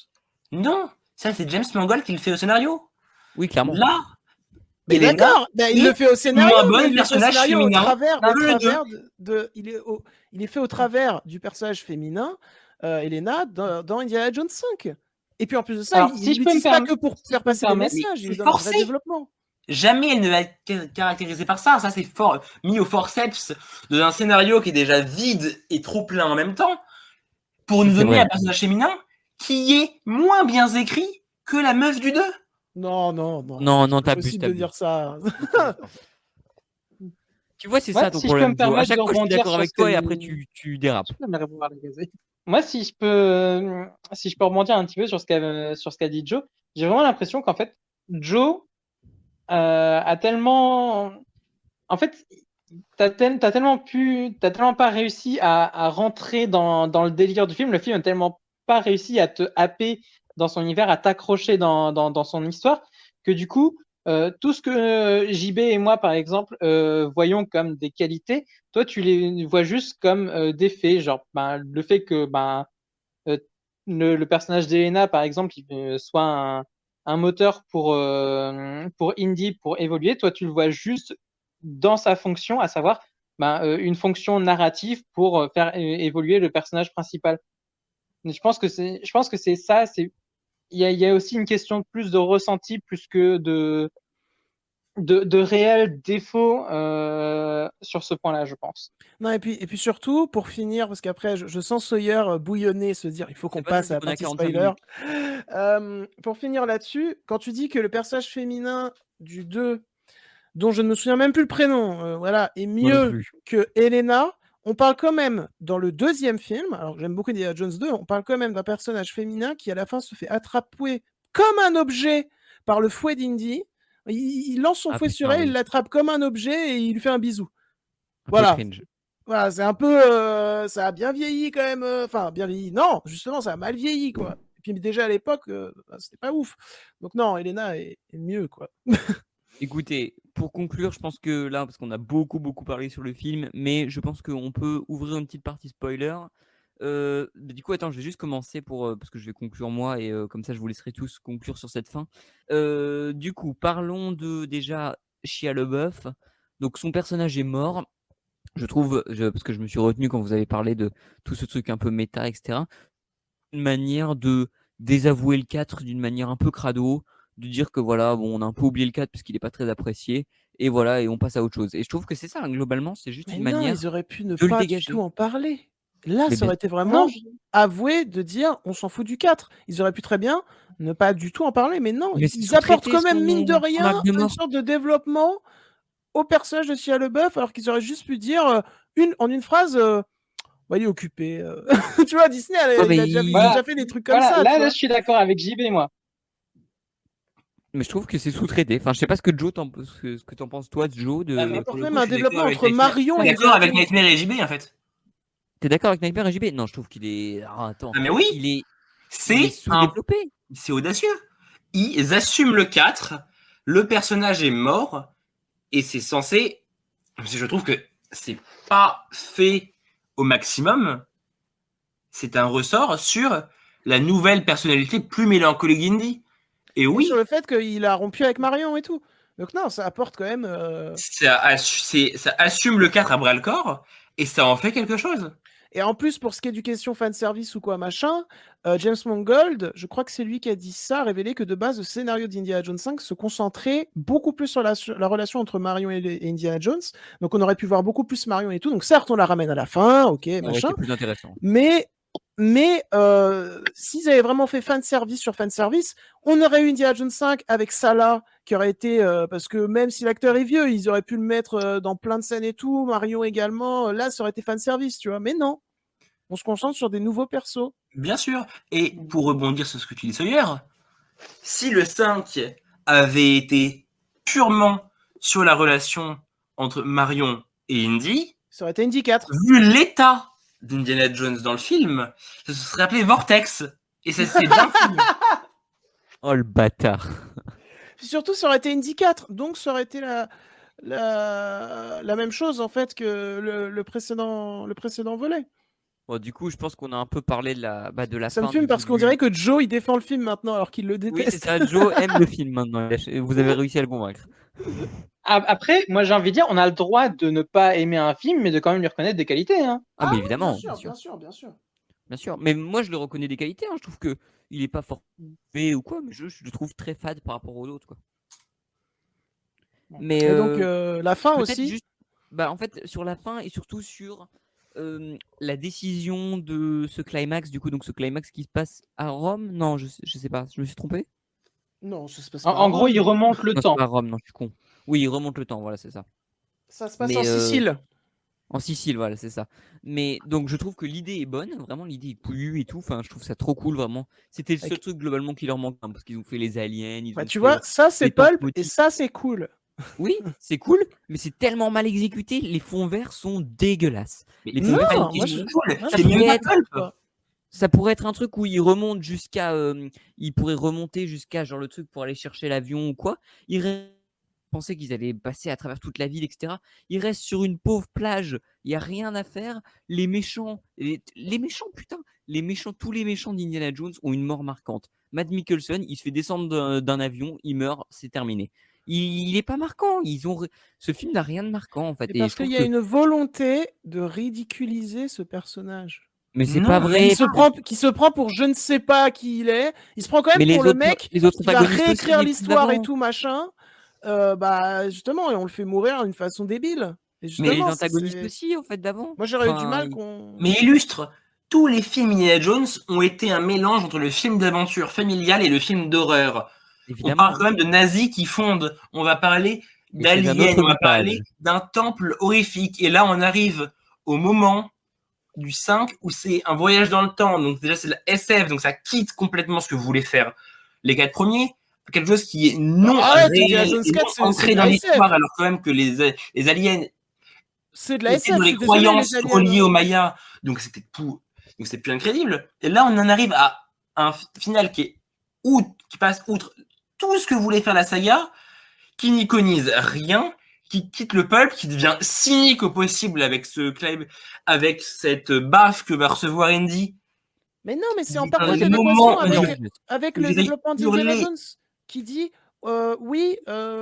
Non, ça, c'est James Mangold qui le fait au scénario. Oui, clairement. Là, mais d'accord, il le fait au scénario, il le fait au scénario au travers il est fait au travers du personnage féminin, Elena, dans Indiana Jones 5. Et puis en plus de ça, alors, il n'utilise pas que pour faire passer des messages, il donne un vrai développement. Jamais elle ne va être caractérisée par ça. Ça, c'est fort mis au forceps d'un scénario qui est déjà vide et trop plein en même temps pour nous donner un personnage féminin qui est moins bien écrit que la meuf du 2. Non, t'abuses de dire ça. Tu vois, c'est ça ton problème. À chaque fois, je suis d'accord avec toi et après, tu dérapes. Moi, si je peux rebondir un petit peu sur ce qu'a dit Joe, j'ai vraiment l'impression qu'en fait, Joe a tellement... En fait, t'as tellement pas réussi à rentrer dans le délire du film. Le film n'a tellement pas réussi à te happer dans son univers, à t'accrocher dans son histoire, que du coup, tout ce que JB et moi, par exemple, voyons comme des qualités, toi, tu les vois juste comme des faits. Genre, le fait que le personnage d'Elena, par exemple, soit un moteur pour Indy pour évoluer, toi, tu le vois juste dans sa fonction, à savoir une fonction narrative pour faire évoluer le personnage principal. Je pense que c'est ça. Il y a aussi une question plus de ressenti plus que de réels défauts sur ce point-là, je pense. Non, et puis surtout, pour finir, parce qu'après, je sens Sawyer bouillonner, se dire, il faut qu'on passe à la partie spoiler. Pour finir là-dessus, quand tu dis que le personnage féminin du 2, dont je ne me souviens même plus le prénom, voilà, est mieux que Elena, on parle quand même, dans le deuxième film, alors j'aime beaucoup Indiana Jones 2, on parle quand même d'un personnage féminin qui, à la fin, se fait attraper comme un objet par le fouet d'Indy, Il lance son Ah fouet putain, sur elle, oui. il l'attrape comme un objet et il lui fait un bisou. Un peu Voilà. cringe. Voilà, c'est un peu, ça a bien vieilli quand même. Enfin, bien vieilli. Non, justement, ça a mal vieilli, quoi. Et puis déjà à l'époque, c'était pas ouf. Donc non, Elena est mieux, quoi. Écoutez, pour conclure, je pense que là, parce qu'on a beaucoup parlé sur le film, mais je pense qu'on peut ouvrir une petite partie spoiler. Du coup, attends, je vais juste commencer parce que je vais conclure moi et comme ça, je vous laisserai tous conclure sur cette fin. Du coup, parlons de déjà Shia LaBeouf. Donc, son personnage est mort. Je trouve, parce que je me suis retenu quand vous avez parlé de tout ce truc un peu méta, etc. Une manière de désavouer le 4 d'une manière un peu crado, de dire que voilà, bon, on a un peu oublié le 4 parce qu'il n'est pas très apprécié, et voilà, et on passe à autre chose. Et je trouve que c'est ça, hein, globalement, c'est juste Mais une non, manière ils auraient pu ne de le pas du dégager. tout en parler. Là, Mais ça bien aurait été Non, vraiment avoué de dire on s'en fout du 4. Ils auraient pu très bien ne pas du tout en parler, mais non, mais c'est ils apportent sous-traité quand même, mine de son rien, acte de une mort. sorte de développement au personnage de Shia LaBeouf, alors qu'ils auraient juste pu dire en une phrase bah, il est occupé. Tu vois, Disney, Ouais, mais ils ont Voilà, déjà fait des trucs comme voilà. ça, tu Là, vois. je suis d'accord avec JB, moi. Mais je trouve que c'est sous-traité. Enfin, je sais pas ce que t'en penses toi, Joe. Ah, Ils mais apportent pour le même coup, un je suis d'accord développement avec entre Nightmare. Je Marion suis et d'accord Indiana avec Jones. Nightmare et JB en fait. T'es d'accord avec Nightmare et JB? Non, je trouve qu'il est. Ah, attends, Ah mais oui, il est c'est sous-développé. c'est audacieux. Ils assument le 4, le personnage est mort, et c'est censé. Je trouve que c'est pas fait au maximum. C'est un ressort sur la nouvelle personnalité plus mélancolique d'Indy. Et Et sur oui, le fait qu'il a rompu avec Marion et tout. Donc non, ça apporte quand même. ça assume le 4 à bras le corps, et ça en fait quelque chose. Et en plus, pour ce qui est du question fanservice ou quoi machin, James Mangold, je crois que c'est lui qui a dit ça, a révélé que de base, le scénario d'Indiana Jones 5 se concentrait beaucoup plus sur la relation entre Marion et Indiana Jones. Donc on aurait pu voir beaucoup plus Marion et tout. Donc certes, on la ramène à la fin, ok, Ça aurait machin. été plus intéressant. Mais s'ils avaient vraiment fait fanservice sur fanservice, on aurait eu Indiana Jones 5 avec Salah, qui aurait été... parce que même si l'acteur est vieux, ils auraient pu le mettre dans plein de scènes et tout, Marion également, là, ça aurait été fanservice, tu vois. Mais non, on se concentre sur des nouveaux persos. Bien sûr. Et pour rebondir sur ce que tu dis, Sawyer, si le 5 avait été purement sur la relation entre Marion et Indy, Ça aurait été Indy 4. vu l'état d'Indiana Jones dans le film, ça se serait appelé Vortex. Et ça c'est d'un film. Oh le bâtard. Puis surtout, ça aurait été Indy 4. Donc, ça aurait été la même chose, en fait, que le précédent volet. Bon, du coup, je pense qu'on a un peu parlé de la Ça fin. me fume parce qu'on dirait que Joe, il défend le film maintenant, alors qu'il le Oui, déteste. c'est ça. Joe aime le film maintenant. Vous avez réussi à le convaincre. Après, moi, j'ai envie de dire, on a le droit de ne pas aimer un film, mais de quand même lui reconnaître des qualités. Hein. Ah, mais oui, évidemment, bien bien sûr. sûr. Bien sûr. Mais moi, je le reconnais des qualités. Hein. Je trouve que il est pas fort fait ou quoi, mais je le trouve très fade par rapport aux autres, quoi. Mais Et donc, la fin peut-être aussi. juste, en fait, sur la fin et surtout sur la décision de ce climax, du coup, donc ce climax qui se passe à Rome. Non, je sais pas. Je me suis trompé. Non, ça se passe En, pas. en gros, il remonte le Non, temps. c'est pas Rome. Non, je suis con. Oui, il remonte le temps. Voilà, c'est ça. Ça se passe Mais, en Sicile. En Sicile, voilà, c'est ça. Mais donc, je trouve que l'idée est bonne, vraiment, l'idée est poulue et tout. Enfin, je trouve ça trop cool, vraiment. C'était le seul truc globalement qui leur manque, hein, parce qu'ils ont fait les aliens. Ils Bah, ont tu fait, vois, ça c'est les torches pulp et motives. ça c'est cool. Oui, c'est cool, mais c'est tellement mal exécuté. Les fonds verts sont dégueulasses. Mais Les non, fonds verts, moi, c'est je- cool. moi, C'est je même pourrais pas être- pulp. ça pourrait être un truc où ils remontent jusqu'à, ils pourraient remonter jusqu'à genre le truc pour aller chercher l'avion ou quoi. Ils pensaient qu'ils allaient passer à travers toute la ville, etc. Ils restent sur une pauvre plage. Il y a rien à faire. Les méchants, putain, tous les méchants d'Indiana Jones ont une mort marquante. Matt Mikkelsen, il se fait descendre d'un avion, il meurt, c'est terminé. Il est pas marquant. Ce film n'a rien de marquant en fait. C'est Et parce je trouve qu'il y a une volonté de ridiculiser ce personnage. mais c'est Non, pas mais vrai. Qui se prend pour je ne sais pas qui il est. Il se prend quand Mais même pour le mec les autres qui va protagonistes aussi, réécrire les plus l'histoire et avant. tout machin. Bah justement, et on le fait mourir d'une façon débile. Et Mais les justement, antagonistes aussi, en fait, d'avant. moi j'aurais eu du Enfin, mal qu'on. Mais illustre, tous les films Indiana Jones ont été un mélange entre le film d'aventure familial et le film d'horreur. On évidemment. parle quand même de nazis qui fondent, on va parler Et c'est d'un d'aliens, autre on va montage. parler d'un temple horrifique. Et là, on arrive au moment du 5 où c'est un voyage dans le temps. Donc déjà, c'est la SF, donc ça quitte complètement ce que voulaient faire les 4 premiers. quelque chose qui est non Arrête, réel Indiana Jones et non 4, c'est ancré de dans la l'histoire, SF. alors quand même que les aliens C'est de la étaient SF, dans je les suis désolé, croyances les aliens. reliées aux Mayas, donc c'était tout, donc c'est plus incrédible. Et là, on en arrive à un final qui passe outre tout ce que voulait faire la saga, qui n'iconise rien, qui quitte le pulp, qui devient cynique au possible avec avec cette baffe que va recevoir Indy. Mais non, mais c'est en Un parfaite moment adéquation où avec où le j'allais développement d'Indiana hurler. Jones, qui dit oui,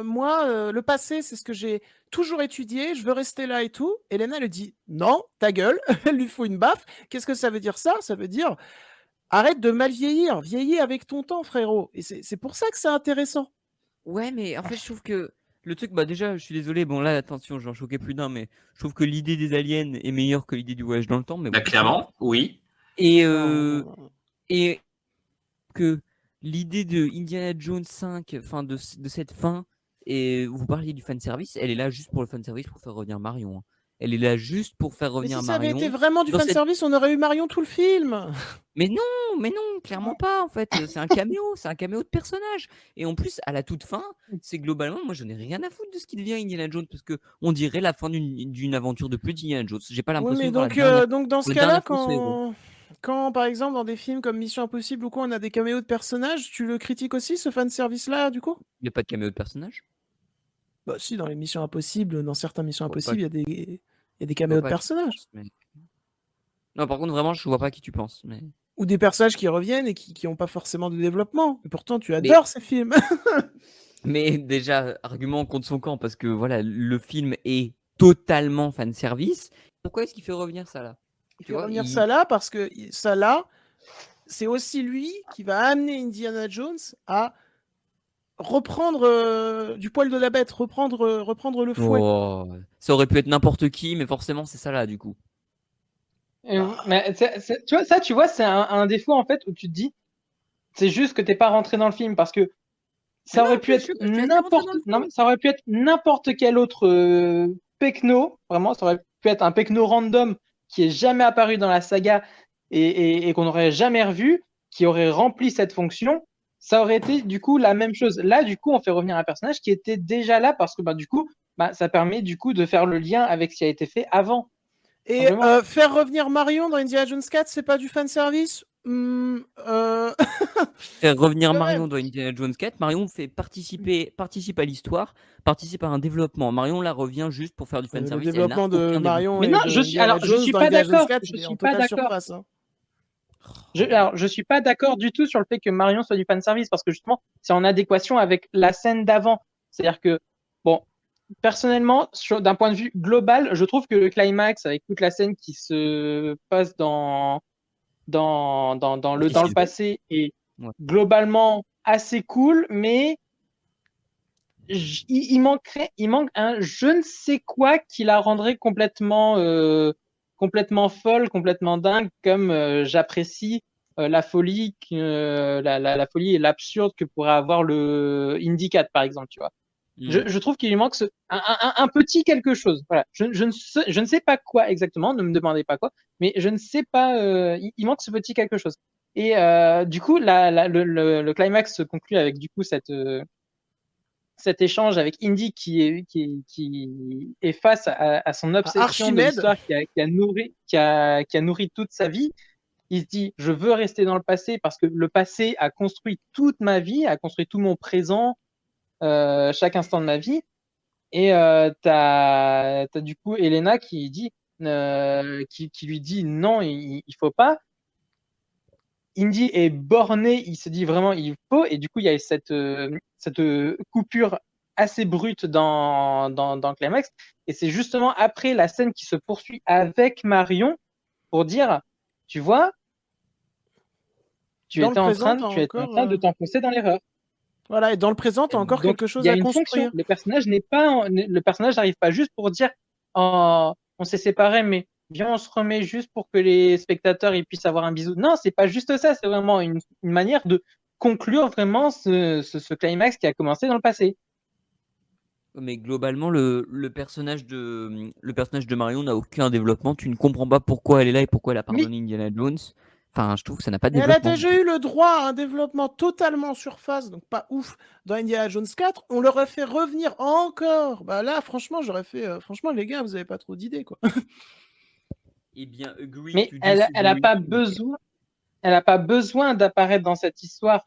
moi, le passé, c'est ce que j'ai toujours étudié, je veux rester là et tout. Elena lui dit non, ta gueule, elle lui fout une baffe. Qu'est-ce que ça veut dire ça? Ça veut dire arrête de mal vieillir, vieillis avec ton temps, frérot. Et c'est pour ça que c'est intéressant. Ouais, mais en fait, je trouve que le truc, bah déjà, je suis désolé, bon là, attention, j'en choquais plus d'un, mais je trouve que l'idée des aliens est meilleure que l'idée du voyage dans le temps, mais Bah, bon. clairement, oui. Et, Non. et que l'idée de Indiana Jones 5, enfin de cette fin, et vous parliez du fanservice, elle est là juste pour le fanservice, pour faire revenir Marion. Hein. Elle est là juste pour faire Mais revenir si ça avait Marion. été vraiment du dans cette- fanservice, on aurait eu Marion tout le film. Mais non, clairement pas en fait. C'est un caméo de personnage. Et en plus, à la toute fin, c'est globalement, moi, je n'ai rien à foutre de ce qui devient Indiana Jones parce que on dirait la fin d'une aventure de plus d'Indiana Jones. J'ai pas Oui, l'impression mais de voir la dernière, donc dans ce la cas-là, dernière fois de ce héros. quand par exemple dans des films comme Mission Impossible ou quoi, on a des caméos de personnages, tu le critiques aussi ce fanservice-là, du coup? Il n'y a pas de caméo de personnage. Bah si, dans les Missions Impossibles, dans certaines Missions Je vois pas, Impossibles, il y a des je vois caméos de pas à qui tu personnages. penses, mais- Non, par contre, vraiment, je vois pas à qui tu penses. Mais, Ou des personnages qui reviennent et qui ont pas forcément de développement. Et pourtant, tu mais, adores ces films. mais déjà, argument contre son camp parce que voilà, le film est totalement fan service. Pourquoi est-ce qu'il fait revenir ça là? Il Tu fait vois, revenir ça là parce que ça là, c'est aussi lui qui va amener Indiana Jones à reprendre du poil de la bête, reprendre le fouet. Oh, ça aurait pu être n'importe qui, mais forcément, c'est ça là, du coup. Mais tu vois, c'est un défaut en fait où tu te dis, c'est juste que t'es pas rentré dans le film parce que ça Mais non, aurait pu je être suis assez rentré dans le non, film. mais ça aurait pu être n'importe quel autre pecno, vraiment, ça aurait pu être un pecno random qui est jamais apparu dans la saga et qu'on n'aurait jamais revu, qui aurait rempli cette fonction. Ça aurait été du coup la même chose. Là, du coup, on fait revenir un personnage qui était déjà là parce que bah, du coup, bah, ça permet du coup de faire le lien avec ce qui a été fait avant. Et Simplement. faire revenir Marion dans Indiana Jones 4, c'est pas du fanservice? Faire revenir Quand Marion même. dans Indiana Jones 4, Marion participe à l'histoire, participe à un développement. Marion là revient juste pour faire du Le fanservice, elle n'a développement de aucun Marion développement. Mais et non, de Indiana je Jones suis dans pas Indiana Jones d'accord. 4, Je il est en suis pas totale d'accord. surface. Hein. Alors, je suis pas d'accord du tout sur le fait que Marion soit du fanservice parce que justement, c'est en adéquation avec la scène d'avant. C'est-à-dire que, bon, personnellement, d'un point de vue global, je trouve que le climax avec toute la scène qui se passe dans le passé est Ouais. globalement assez cool, mais il manque un je ne sais quoi qui la rendrait complètement folle, complètement dingue, comme j'apprécie la folie, la folie et l'absurde que pourrait avoir le Indy 4, par exemple, tu vois. Je trouve qu'il lui manque un petit quelque chose. Voilà. Je ne sais pas quoi exactement, ne me demandez pas quoi, mais je ne sais pas, il manque ce petit quelque chose. Et du coup, le climax se conclut avec du coup cet échange avec Indy qui est face à son obsession de Archimède. l'histoire qui a nourri toute sa vie. Il se dit, je veux rester dans le passé parce que le passé a construit toute ma vie, a construit tout mon présent, chaque instant de ma vie. Et t'as du coup Elena qui dit, qui lui dit non, il faut pas. Indy est borné, il se dit vraiment il faut, et du coup il y a cette coupure assez brute dans Climax, et c'est justement après la scène qui se poursuit avec Marion pour dire, tu vois, tu Dans le étais en présent, train, t'as tu étais en encore. train de t'enfoncer dans l'erreur. Voilà, et dans le présent, t'as encore Donc quelque il chose y a à une construire. fonction. Le personnage n'arrive pas juste pour dire, oh, on s'est séparés, mais viens, on se remet juste pour que les spectateurs ils puissent avoir un bisou. Non, c'est pas juste ça. C'est vraiment une manière de conclure vraiment ce climax qui a commencé dans le passé. Mais globalement, le personnage de Marion n'a aucun développement. Tu ne comprends pas pourquoi elle est là et pourquoi elle a Mais pardonné Indiana Jones. Enfin, je trouve que ça n'a pas de Mais elle a développement. déjà eu le droit à un développement totalement en surface, donc pas ouf, dans Indiana Jones 4. On l'aurait fait revenir encore. Bah là, franchement, j'aurais fait. Franchement, les gars, vous avez pas trop d'idées, quoi. Eh bien, agree Mais to elle a disagree. pas besoin, elle a pas besoin d'apparaître dans cette histoire,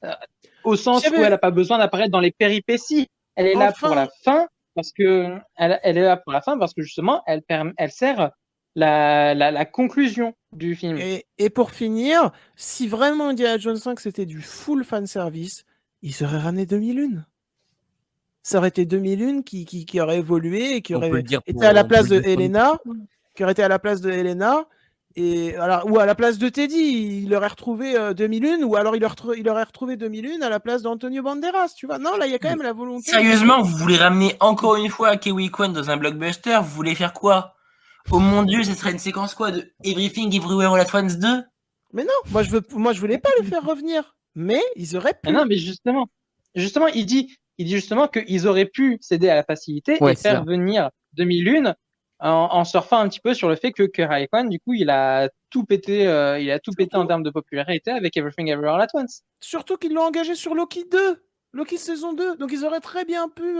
euh, au sens où elle a pas besoin d'apparaître dans les péripéties. Elle est là pour la Enfin, fin parce que elle est là pour la fin parce que justement, elle sert la conclusion du film. et pour finir, si vraiment Indiana Jones 5 c'était du full fanservice, il serait ramené 2001. Ça aurait été 2001 qui aurait évolué et qui On peut aurait le dire été pour, à la on peut place le de dire pour nous. Helena, qui aurait été à la place de Helena, ou à la place de Teddy, il aurait retrouvé 2001, ou alors il aurait retrouvé 2001 à la place d'Antonio Banderas, tu vois. Non, là, il y a quand même la volonté. Sérieusement, vous voulez ramener encore une fois Kiwi Kwan dans un blockbuster? Vous voulez faire quoi? Oh mon dieu, ce serait une séquence quoi de Everything Everywhere All at Once 2? Mais non, moi je voulais pas le faire revenir, mais ils auraient pu. Mais non, mais justement, il dit justement qu'ils auraient pu céder à la facilité Ouais, et c'est faire ça. venir 2001 en surfant un petit peu sur le fait que Ray Kwan, du coup, il a tout pété en termes de popularité avec Everything Everywhere All at Once. Surtout qu'ils l'ont engagé sur Loki 2, Loki saison 2. Donc ils auraient très bien pu.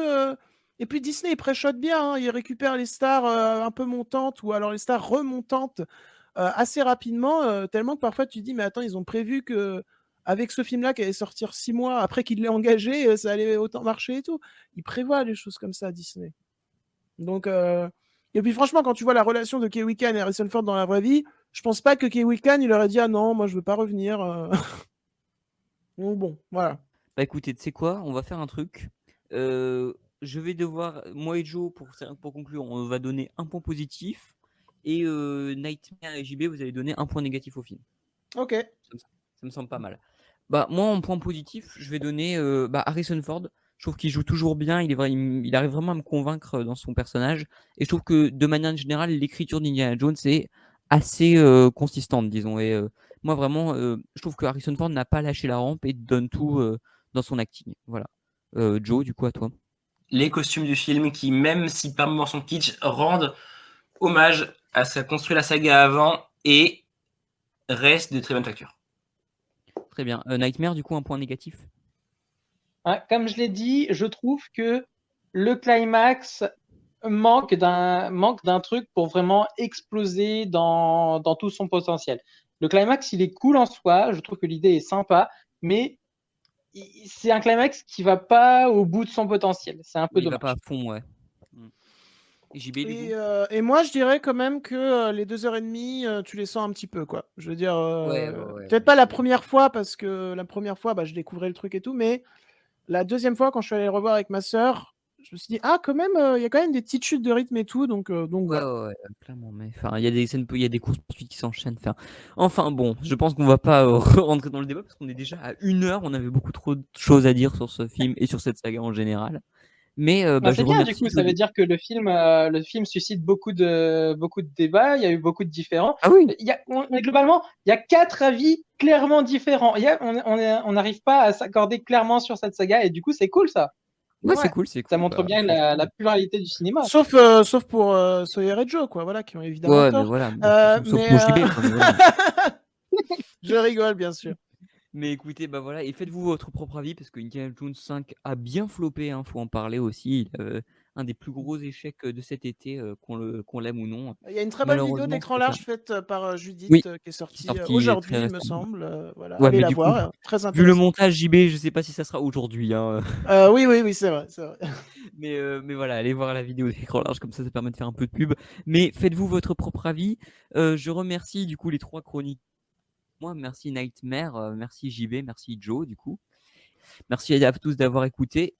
Et puis Disney, il préchote bien. Hein. Il récupère les stars un peu montantes ou alors les stars remontantes assez rapidement, tellement que parfois tu te dis, mais attends, ils ont prévu que avec ce film-là qui allait sortir 6 mois après qu'il l'ait engagé, ça allait autant marcher et tout. Ils prévoient des choses comme ça, Disney. Donc, et puis franchement, quand tu vois la relation de Kiwi Kwan et Harrison Ford dans la vraie vie, je pense pas que Kiwi Kwan, il aurait dit, ah non, moi je veux pas revenir. Donc bon, voilà. Bah écoutez, tu sais quoi? On va faire un truc. Je vais devoir, moi et Joe, pour conclure, on va donner un point positif. Et Nightmare et JB, vous allez donner un point négatif au film. Ok. Ça me semble pas mal. Bah moi, en point positif, je vais donner Harrison Ford. Je trouve qu'il joue toujours bien. Il arrive vraiment à me convaincre dans son personnage. Et je trouve que de manière générale, l'écriture d'Indiana Jones est assez consistante, disons. Et moi, vraiment, je trouve que Harrison Ford n'a pas lâché la rampe et donne tout dans son acting. Voilà. Joe, du coup, à toi. Les costumes du film qui, même si par moments sont kitsch, rendent hommage à ce qu'a construit la saga avant et restent de très bonne facture. Très bien. Nightmare, du coup, un point négatif. Comme je l'ai dit, je trouve que le climax manque d'un truc pour vraiment exploser dans tout son potentiel. Le climax, il est cool en soi, je trouve que l'idée est sympa, mais c'est un climax qui va pas au bout de son potentiel. C'est un peu Il va dommage. pas à fond, ouais. Et JB, du coup. Et moi, je dirais quand même que les 2h30, tu les sens un petit peu, quoi. Je veux dire, Ouais. peut-être pas la première fois, parce que la première fois, je découvrais le truc et tout, mais la deuxième fois, quand je suis allé le revoir avec ma sœur, je me suis dit, ah, quand même, il y a quand même des petites chutes de rythme et tout, donc voilà. Ouais, clairement. Mais enfin, il y a des scènes, il y a des courses poursuites qui s'enchaînent. Enfin, bon, je pense qu'on va pas rentrer dans le débat parce qu'on est déjà à 1 heure. On avait beaucoup trop de choses à dire sur ce film et sur cette saga en général. Mais je C'est bien, du remercie. coup, ça veut dire que le film suscite beaucoup de débats, il y a eu beaucoup de différents. Ah oui. Globalement, il y a 4 avis clairement différents. On n'arrive pas à s'accorder clairement sur cette saga, et du coup, c'est cool ça. Ouais, Ouais. c'est cool. Ça montre bien la pluralité du cinéma. Sauf pour Sawyer et Joe, quoi, voilà, qui ont évidemment Ouais, mais tort. voilà. Sauf Mais, pour JB, quoi, mais voilà. je rigole, bien sûr. Mais écoutez, voilà, et faites-vous votre propre avis parce que Indiana Jones 5 a bien floppé, hein, faut en parler aussi. Un des plus gros échecs de cet été, qu'on l'aime ou non. Il y a une très bonne vidéo Malheureusement, d'écran large faite par Judith Oui, qui est qui est sortie sorti aujourd'hui, très il me récemment. semble. Voilà, Ouais, allez mais la du coup, voir, très vu le intéressant. montage JB, je sais pas si ça sera aujourd'hui, hein. Oui, c'est vrai. Mais voilà, allez voir la vidéo d'écran large, comme ça permet de faire un peu de pub. Mais faites-vous votre propre avis. Je remercie du coup les 3 chroniques. Moi, merci Nightmare, merci JB, merci Joe du coup. Merci à tous d'avoir écouté.